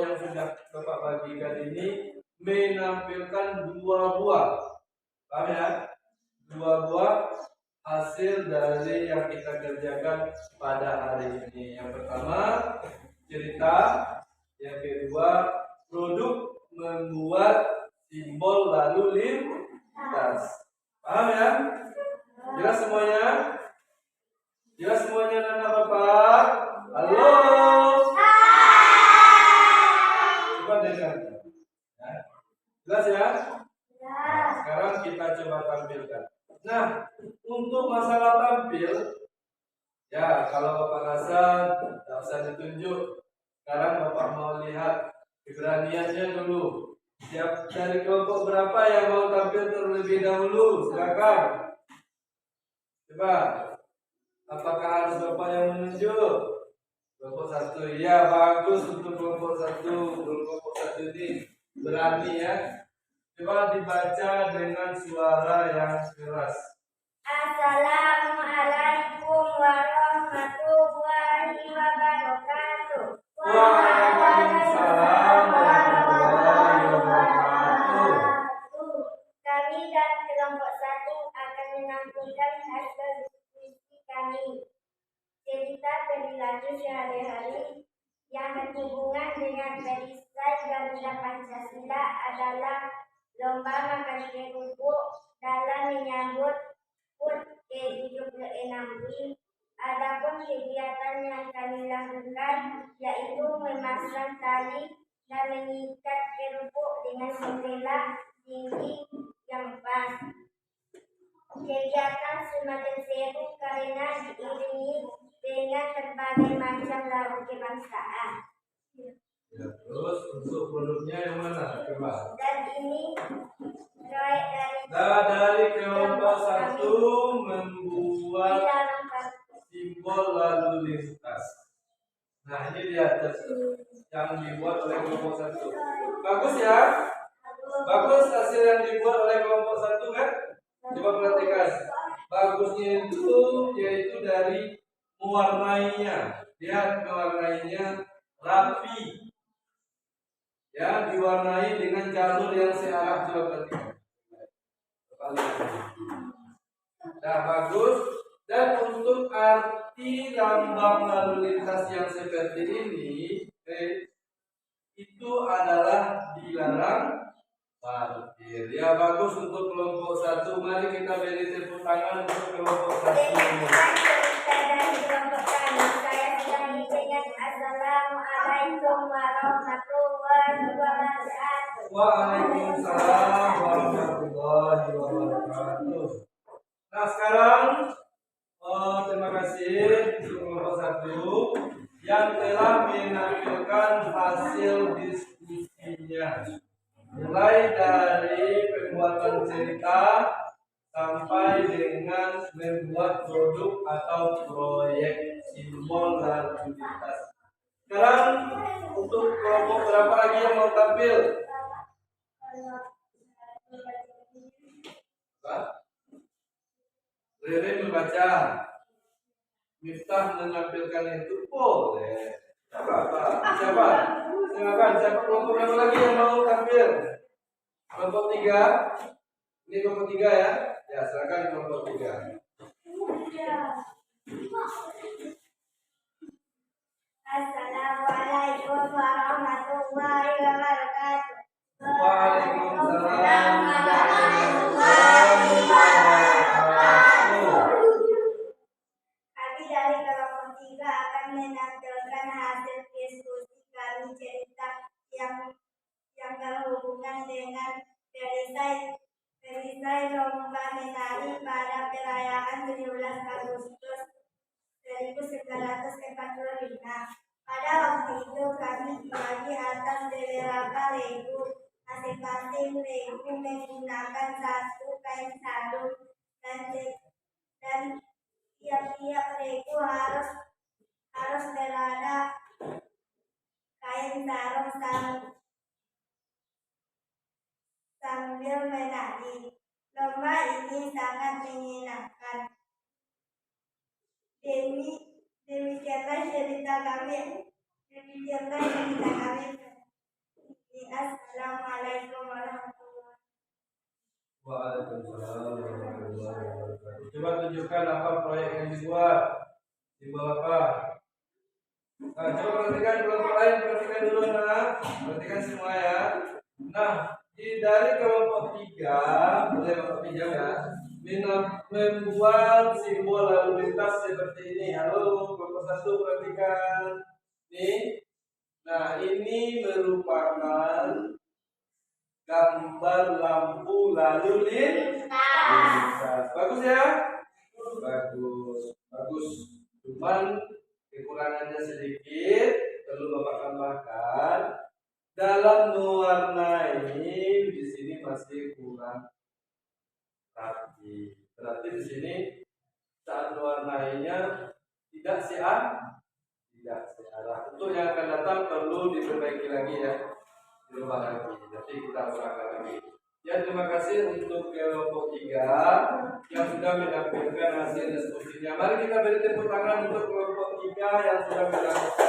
yang sudah Bapak bagikan ini menampilkan 2 buah. Paham ya? 2 buah hasil dari yang kita kerjakan pada hari ini. Yang pertama, cerita. Yang kedua, produk membuat simbol lalu lintas. Paham ya? Jelas semuanya? Jelas semuanya anak Bapak? Halo? Coba dengar. Ya. Jelas ya? Nah, sekarang kita coba tampilkan. Nah, untuk masalah tampil, ya kalau Bapak rasa tidak usah ditunjuk. Sekarang Bapak mau lihat keberaniannya dulu. Siap dari kelompok berapa yang mau tampil terlebih dahulu? Silakan. Coba. Apakah harus Bapak yang menunjuk? Kelompok 1. Ya, bagus untuk kelompok 1. Kelompok 1 ini berani ya. Coba dibaca dengan suara yang keras. Assalamualaikum warahmatullahi wabarakatuh. Waalaikumsalam warahmatullahi wabarakatuh. Kami dan kelompok 1 akan menampilkan hasil diskusi kami. Cerita perilaku sehari-hari yang berhubungan dengan perisai Garuda Pancasila adalah lomba makan kerupuk dalam menyambut HUT ke-76. Adapun kegiatan yang kami lakukan yaitu memasang tali dan mengikat kerupuk dengan jendela tinggi yang pas. Kegiatan semakin seru karena diiringi dengan berbagai macam lagu kebangsaan. Ya, terus untuk produknya yang mana? Coba. Dan ini proyek dari kelompok 1 membuat simbol lalu lintas. Nah, ini lihat yang dibuat oleh kelompok 1. Bagus ya? Bagus hasil yang dibuat oleh kelompok 1 kan? Coba perhatikan. Bagusnya itu yaitu dari mewarnainya. Lihat mewarnainya rapi. Ya, diwarnai dengan jalur yang searah. Coba perhatikan. Nah, bagus. Dan untuk arti lambang lalu lintas yang seperti ini, itu adalah dilarang parkir. Ya, bagus untuk kelompok 1. Mari kita beri tepuk tangan untuk kelompok 1. Assalamualaikum warahmatullahi wabarakatuh. Waalaikumsalam warahmatullahi wabarakatuh. Nah, sekarang terima kasih untuk kelompok 1. sampai dengan membuat produk atau proyek simbol lalu lintas. Sekarang untuk kelompok berapa lagi yang mau tampil? Rere membaca, Miftah menampilkan itu boleh. Siapa? Siapa kelompok berapa lagi yang mau tampil? Kelompok 3. Ini kelompok 3 ya. Ya, silakan kelompok 3. Assalamualaikum warahmatullahi wabarakatuh. Waalaikumsalam warahmatullahi wabarakatuh. Kami dari kelompok 3 akan menampilkan hasil diskusi kami cerita yang berhubungan dengan perisai lomba menari pada perayaan 17 Agustus 1945. Pada waktu itu kami dibagi atas beberapa regu. Masing-masing regu menggunakan satu kain sarung dan tiap-tiap regu harus berada kain sarung sambil menari. Lomba ini sangat menyenangkan. Demikianlah cerita kami. Assalamualaikum warahmatullahi wabarakatuh. Waalaikumsalam warahmatullahi wabarakatuh. Coba tunjukkan apa proyek yang dibuat. Simbol apa? Nah, coba perhatikan kelompok lain, perhatikan dulu nah. Perhatikan semua ya. Nah, dari kelompok 3, boleh Bapak pinjam ya. Membuat simbol lalu lintas seperti ini. Halo, kelompok 1 perhatikan. Nih. Nah, ini merupakan gambar lampu lalu lintas. Bagus ya? Bagus. Cuman kekurangannya sedikit, perlu Bapak tambahkan. Dalam mewarnai di sini masih kurang rapi. Berarti di sini saat mewarnainya tidak searah. Untuk yang akan datang perlu diperbaiki lagi ya, dirubah lagi. Jadi kita usahakan lagi. Ya, terima kasih untuk kelompok 3 yang sudah menampilkan hasil diskusinya. Mari kita beri tepuk tangan untuk kelompok 3 yang sudah menampilkan.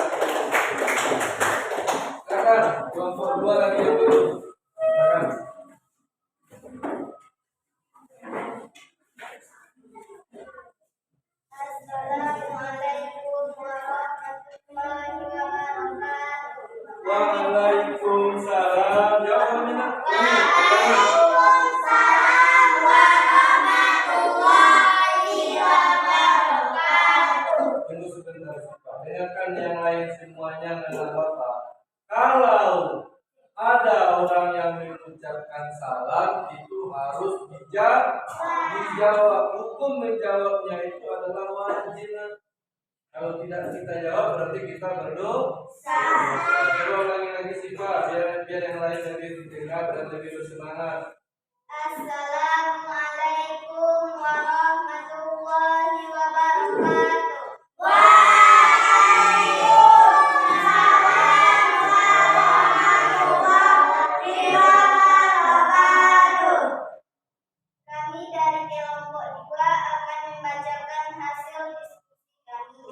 Silakan kelompok 2 lagi yang belum. Silakan. Assalamualaikum warahmatullahi wabarakatuh. Waalaikumsalam. Jawab minat. Waalaikumsalam warahmatullahi wabarakatuh. Tunggu sebentar, Pak. Dengarkan yang lain semuanya dengan Bapak. Kalau ada orang yang mengucapkan salam, itu harus dijawab. Hukum menjawabnya itu adalah wajib. Kalau tidak kita jawab, berarti kita berdosa. Coba ulangi lagi sih Pak, biar yang lain lebih dengar dan lebih bersemangat. Assalamualaikum warahmatullahi wabarakatuh. Kami dari kelompok 2 akan membacakan hasil diskusi kami.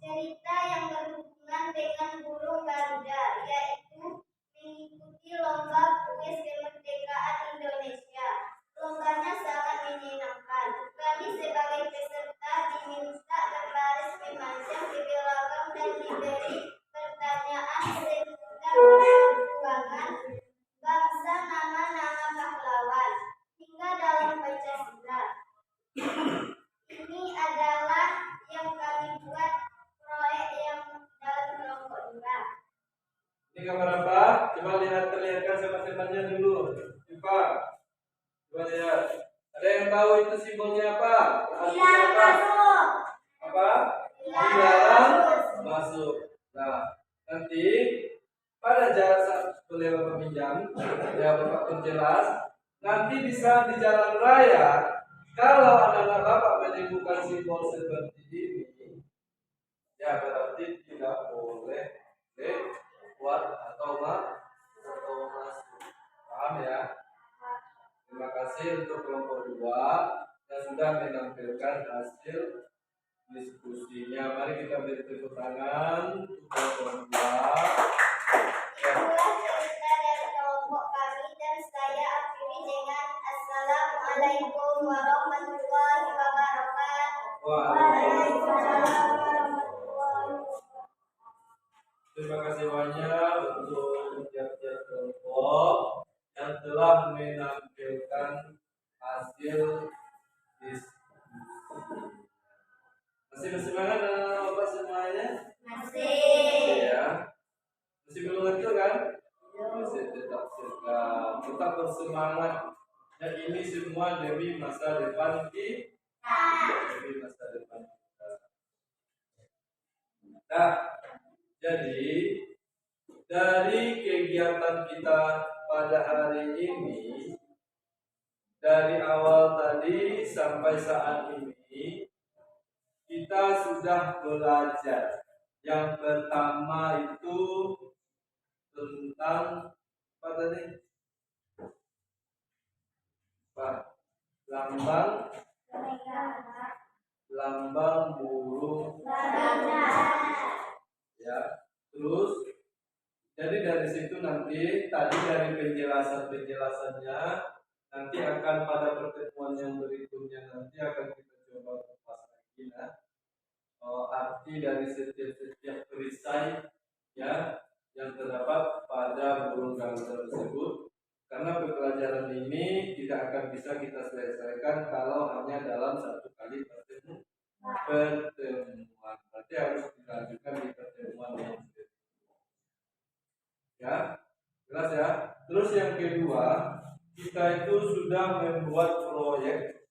Cerita yang berhubungan dengan burung Garuda, yaitu mengikuti lomba kuis kemerdekaan Indonesia. Lombanya sangat menyenangkan. Kami sebagai peserta diminta berbaris memanjang di belakang dan diberi pertanyaan seputar perjuangan bangsa, nama-nama pahlawan, hingga dalam Pancasila. Ini adalah yang kami buat proyek yang dalam kelompok 2. Ini gambar apa? Coba perlihatkan sama temannya dulu. Coba lihat. Ada yang tahu itu simbolnya apa? Dilarang masuk. Apa? Dilarang masuk. Nah, nanti pada saat boleh Bapak pinjam, ya Bapak perjelas. Nanti bisa di jalan raya Kalau anak-anak Bapak menemukan simbol seperti ini, ya berarti tidak boleh buat atau masuk. Paham ya? Terima kasih untuk kelompok 2 yang sudah menampilkan hasil diskusinya. Mari kita beri tepuk tangan untuk kelompok 2. Itulah cerita dari kelompok kami dan saya akhiri dengan Assalamualaikum warahmatullahi wabarakatuh. Waalaikumsalam warahmatullahi wabarakatuh. Terima kasih banyak untuk tiap-tiap kelompok yang telah menampilkan hasil diskusi. Masih bersemangat anak-anak Bapak semuanya? Masih. Ya. Masih belum ngantuk kan? Masih tetap segar, tetap bersemangat. Dan ini semua demi masa depan kita. Demi masa depan kita. Nah, jadi dari kegiatan kita pada hari ini, dari awal tadi sampai saat ini, kita sudah belajar. Yang pertama itu tentang apa tadi? Lambang burung. Ya, terus jadi dari situ nanti tadi dari penjelasannya nanti akan pada pertemuan yang berikutnya nanti akan kita coba kupas lagi arti dari setiap perisai ya yang terdapat pada burung garuda tersebut, karena pembelajaran ini tidak akan bisa kita selesaikan kalau hanya dalam satu kali pertemuan. Berarti harus dilanjutkan di pertemuan yang berikutnya. Ya, jelas ya. Terus yang kedua, kita itu sudah membuat proyek.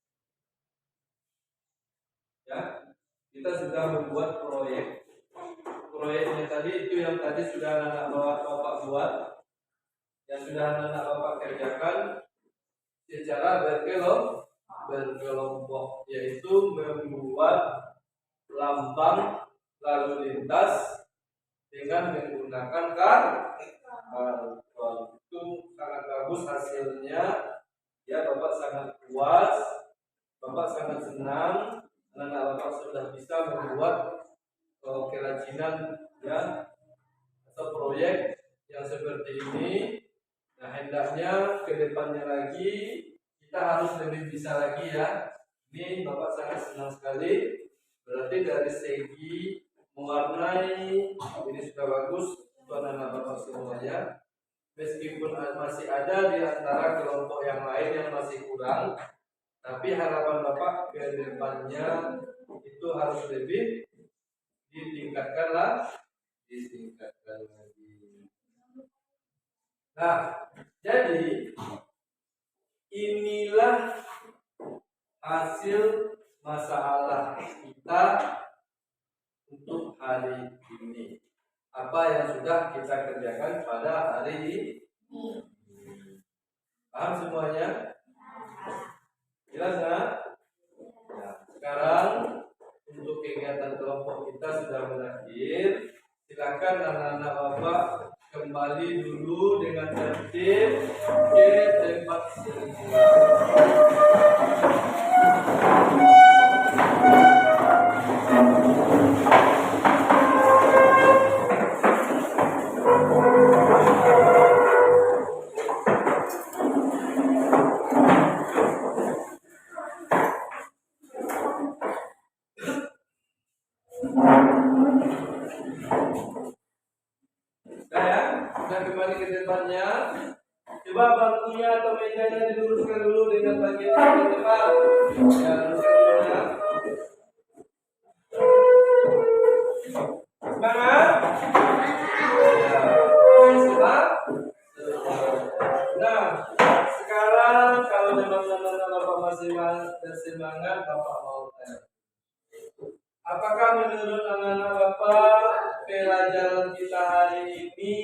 Ya, kita sudah membuat proyek. Proyeknya tadi itu yang tadi sudah anak-anak Bapak buat, yang sudah anak-anak Bapak kerjakan secara berkelompok, yaitu membuat lambang lalu lintas dengan menggunakan karton. Itu sangat bagus hasilnya. Ya, Bapak sangat puas, Bapak sangat senang. Anak-anak Bapak sudah bisa membuat kerajinan ya atau proyek yang seperti ini. Nah, hendaknya ke depannya lagi kita harus lebih bisa lagi ya. Ini Bapak sangat senang sekali. Berarti dari segi mewarnai ini sudah bagus untuk anak-anak Bapak semuanya. Meskipun masih ada di antara kelompok yang lain yang masih kurang, tapi harapan Bapak ke depannya itu harus lebih ditingkatkan lagi. Nah, jadi inilah hasil masalah kita untuk hari ini. Apa yang sudah kita kerjakan pada hari ini? Paham semuanya? Jelas ya? Nah, sekarang untuk kegiatan kelompok kita sudah berakhir. Silakan anak-anak Bapak kembali dulu dengan tertib ke tempat semula. Sudah kembali ke depannya. Coba bangkunya atau mejanya diluruskan dulu dengan bagian yang depan. Ya, luruskan dulu ya. Semangat. Ya. Semangat. Nah, sekarang kalau memang anak-anak Bapak masih bersemangat, Bapak mau tanya. Apakah menurut anak-anak Bapak pelajaran kita hari ini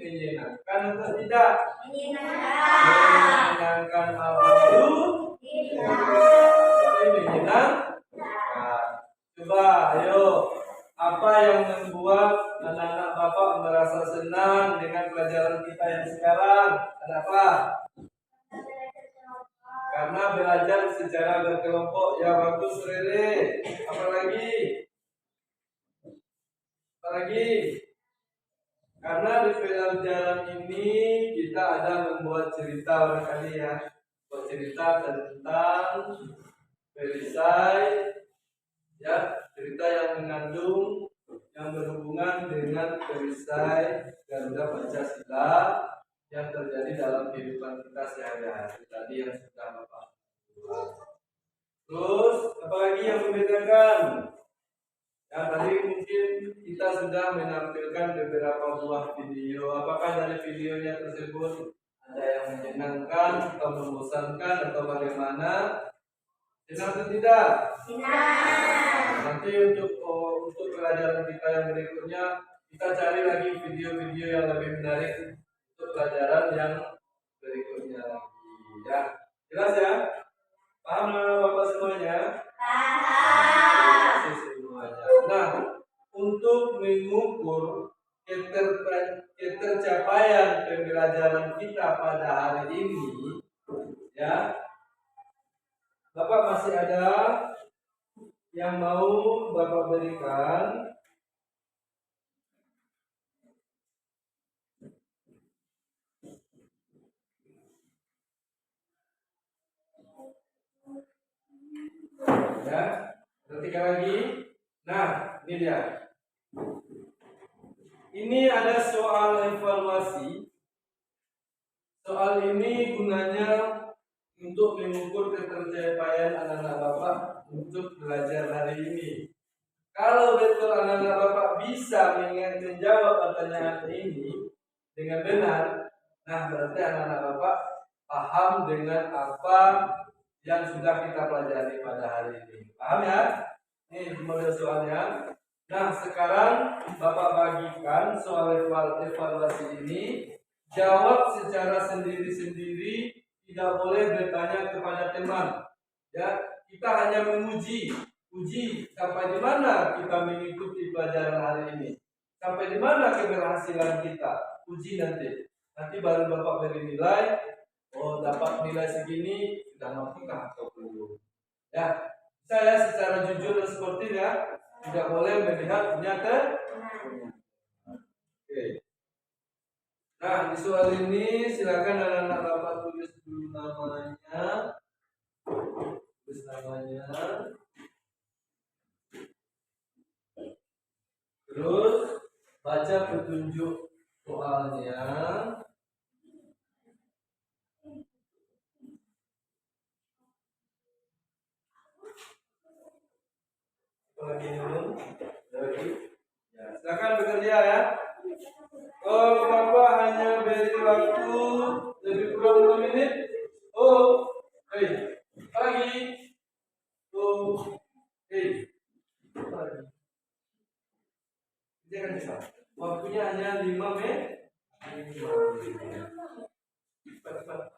menyenangkan atau tidak? Menyenangkan. Menyenangkan. Alhamdulillah. kelompok. Ya bagus Rere. Apa lagi? Apa lagi? Karena di pelajaran ini kita ada membuat cerita barangkali ya. Buat cerita tentang perisai, ya, cerita yang mengandung yang berhubungan dengan perisai Garuda Pancasila yang terjadi dalam kehidupan kita sehari-hari tadi yang sudah Bapak buat. Terus apa lagi yang membedakan? Ya tadi mungkin kita sudah menampilkan beberapa buah video. Apakah dari videonya tersebut ada yang menyenangkan atau membosankan atau bagaimana? Senang atau tidak? Nanti untuk pelajaran kita yang berikutnya kita cari lagi video-video yang lebih menarik untuk pelajaran yang berikutnya lagi. Ya, jelas ya? Paham Bapak semuanya? Paham. Semuanya. Nah, untuk mengukur ketercapaian pembelajaran kita pada hari ini, ya, Bapak masih ada yang mau Bapak berikan? Ya, ketiga lagi. Nah, ini dia. Ini ada soal evaluasi. Soal ini gunanya untuk mengukur ketercapaian anak-anak Bapak untuk belajar hari ini. Kalau betul anak-anak Bapak bisa menjawab pertanyaan ini dengan benar, nah berarti anak-anak Bapak paham dengan apa yang sudah kita pelajari pada hari ini. Paham ya? Ini model soalnya. Nah, sekarang Bapak bagikan soal evaluasi ini. Jawab secara sendiri-sendiri, tidak boleh bertanya kepada teman. Ya, kita hanya menguji. Uji sampai di mana kita mengikuti pelajaran hari ini. Sampai di mana keberhasilan kita. Uji nanti. Nanti baru Bapak beri nilai. Oh, dapat nilai segini, sudah mampukah atau belum? Ya, saya secara jujur dan sportif ya, tidak boleh melihat punya. Oke. Nah, di soal ini silakan anak-anak Bapak tulis dulu namanya. Tulis namanya. Terus baca petunjuk soalnya. Lagi belum? Lagi. Ya, silakan bekerja ya. Oh, Bapak hanya beri waktu lebih kurang 2 menit. Oh, hei, pagi. Oh, hei, pagi. Jangan cepat. Waktunya hanya 5 menit. 5 menit. Cepat.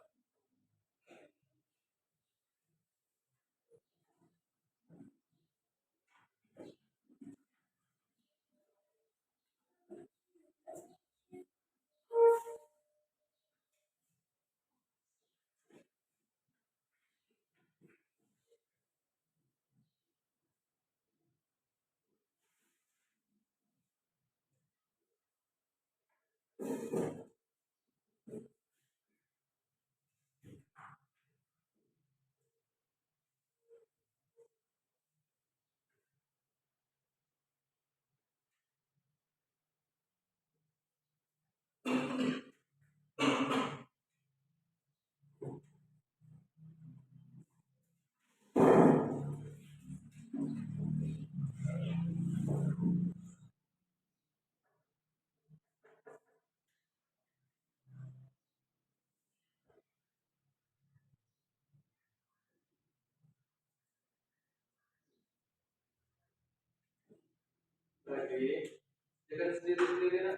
Lagi. Jangan sendiri-sendiri nak.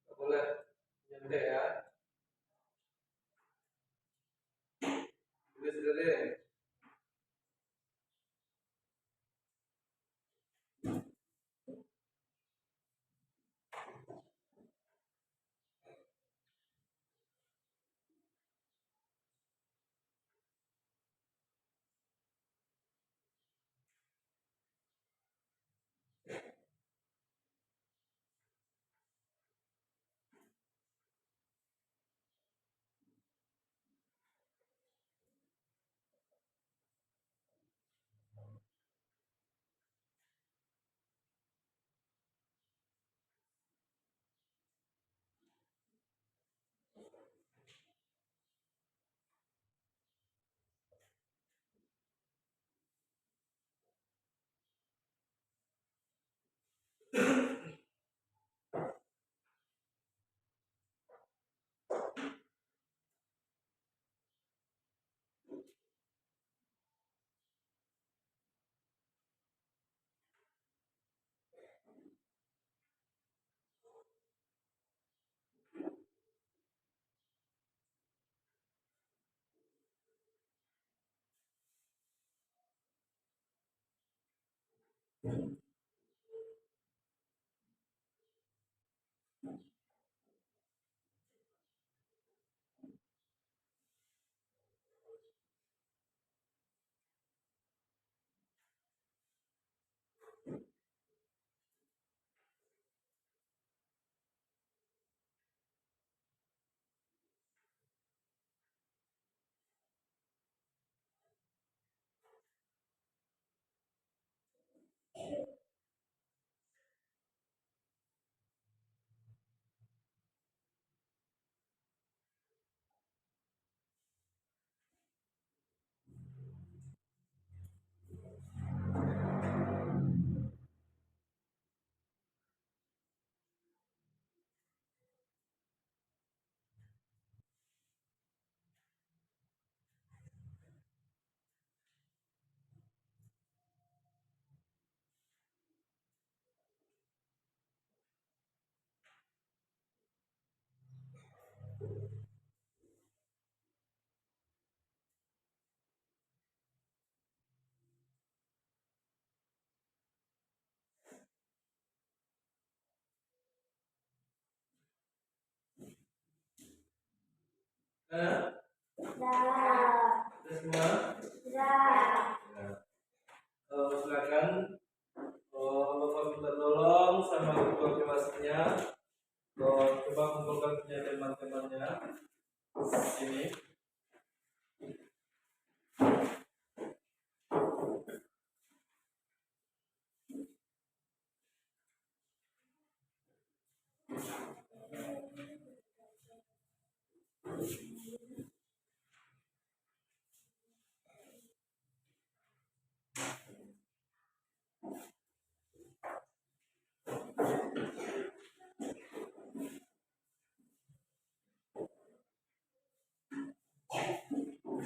Tak boleh nyendek ya. Sendiri-sendiri. Nah, Za. udah semua. Za. Nah, silakan Bapak minta tolong sama ketua kelasnya. Coba kumpulkan punya teman-temannya sini.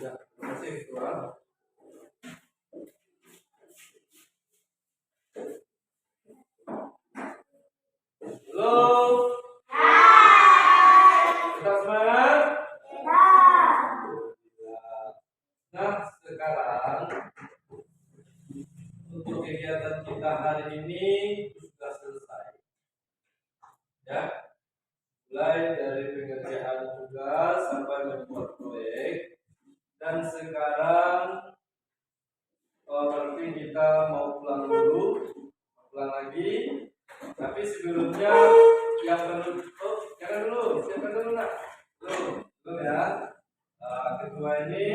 Ya, terima kasih ketua. Halo. Tetap semangat. Nah, sekarang untuk kegiatan kita hari ini sudah selesai. Ya, mulai dari pengerjaan tugas sampai membuat proyek. Dan sekarang berarti kita mau pulang dulu, pulang lagi. Tapi sebelumnya yang perlu, jangan dulu, siapa dulu nak? Belum ya. Ketua ini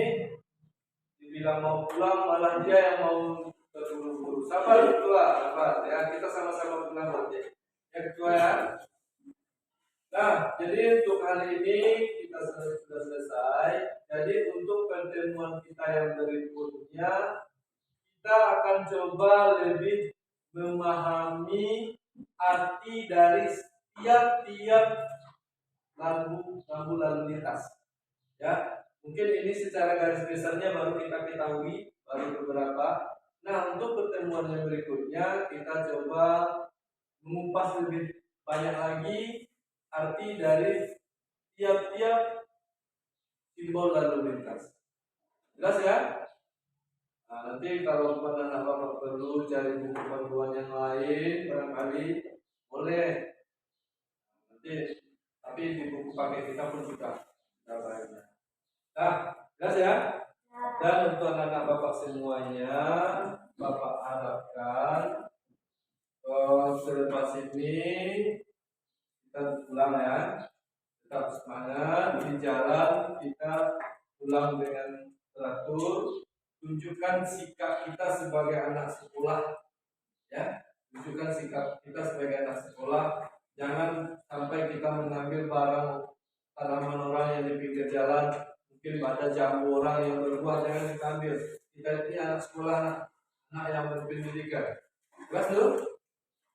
dibilang mau pulang, malah dia yang mau terburu-buru. Sabar ketua, sabar ya, kita sama-sama pulang nanti. Ya ketua ya. Nah, jadi untuk hari ini kita sudah selesai. Jadi untuk pertemuan kita yang berikutnya, kita akan coba lebih memahami arti dari tiap-tiap lampu lalu lintas. Ya, mungkin ini secara garis besarnya baru kita ketahui, baru beberapa. Nah, untuk pertemuan yang berikutnya kita coba mengupas lebih banyak lagi arti dari tiap-tiap simbol lalu lintas. Jelas ya? Nah, nanti kalau anak-anak perlu cari buku panduan yang lain, barangkali boleh. Nanti, tapi di buku paket kita pun sudah banyak. Nah, jelas ya? Dan untuk anak-anak Bapak semuanya, Bapak harapkan selepas ini kita pulang ya, tetap semangat di jalan, kita pulang dengan teratur, tunjukkan sikap kita sebagai anak sekolah, ya, tunjukkan sikap kita sebagai anak sekolah. Jangan sampai kita mengambil barang tanaman orang yang di pinggir jalan, mungkin pada jambu orang yang berbuah, jangan kita ambil. Kita ini anak sekolah, anak yang berpendidikan. Jelas dulu?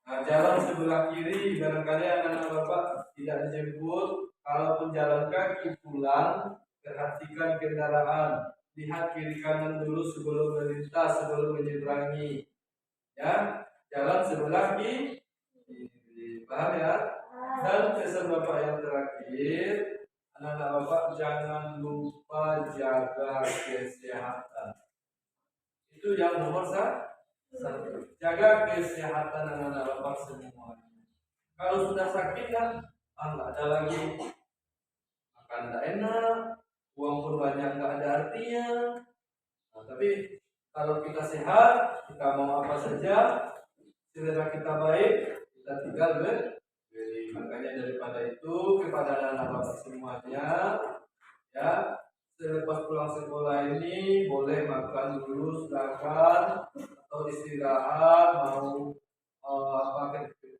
Nah, jalan sebelah kiri barangkali anak-anak Bapak tidak dijemput. Kalaupun jalan kaki pulang, perhatikan kendaraan. Lihat kiri kanan dulu sebelum melintas, sebelum menyeberangi. Ya, jalan sebelah kiri. Paham ya? Dan pesan Bapak yang terakhir, anak-anak Bapak jangan lupa jaga kesehatan. Itu yang nomor satu. Jaga kesehatan anak-anak Bapak semuanya. Kalau sudah sakit kan, nggak ada lagi makan nggak enak, uang pun banyak nggak ada artinya. Nah, tapi kalau kita sehat, kita mau apa saja, selera kita baik, kita tinggal beli. Makanya daripada itu kepada anak-anak Bapak semuanya, ya selepas pulang sekolah ini boleh makan dulu silakan atau istirahat mau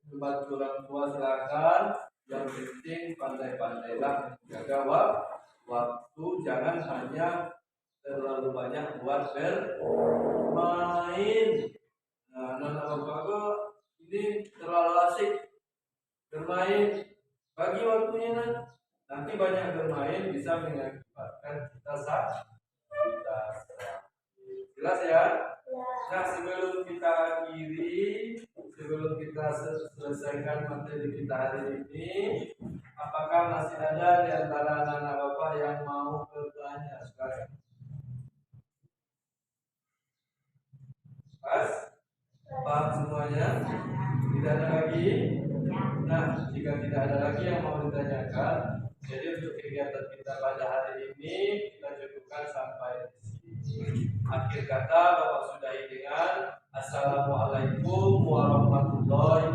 membantu orang tua silakan. Yang penting pandai-pandailah menjaga waktu, jangan hanya terlalu banyak buat bermain. Nah, anak-anak Bapak ini terlalu asik bermain, bagi waktunya nanti banyak bermain bisa mengakibatkan kita sakit. Jelas ya? Nah, sebelum kita akhiri, sebelum kita selesaikan materi kita hari ini, apakah masih ada di antara anak-anak Bapak yang mau bertanya sekarang? Pas? Paham semuanya? Tidak ada lagi? Nah, jika tidak ada lagi yang mau ditanyakan, jadi untuk kegiatan kita pada hari ini kita cukupkan sampai di sini. Akhir kata Bapak sudahi dengan Assalamualaikum warahmatullahi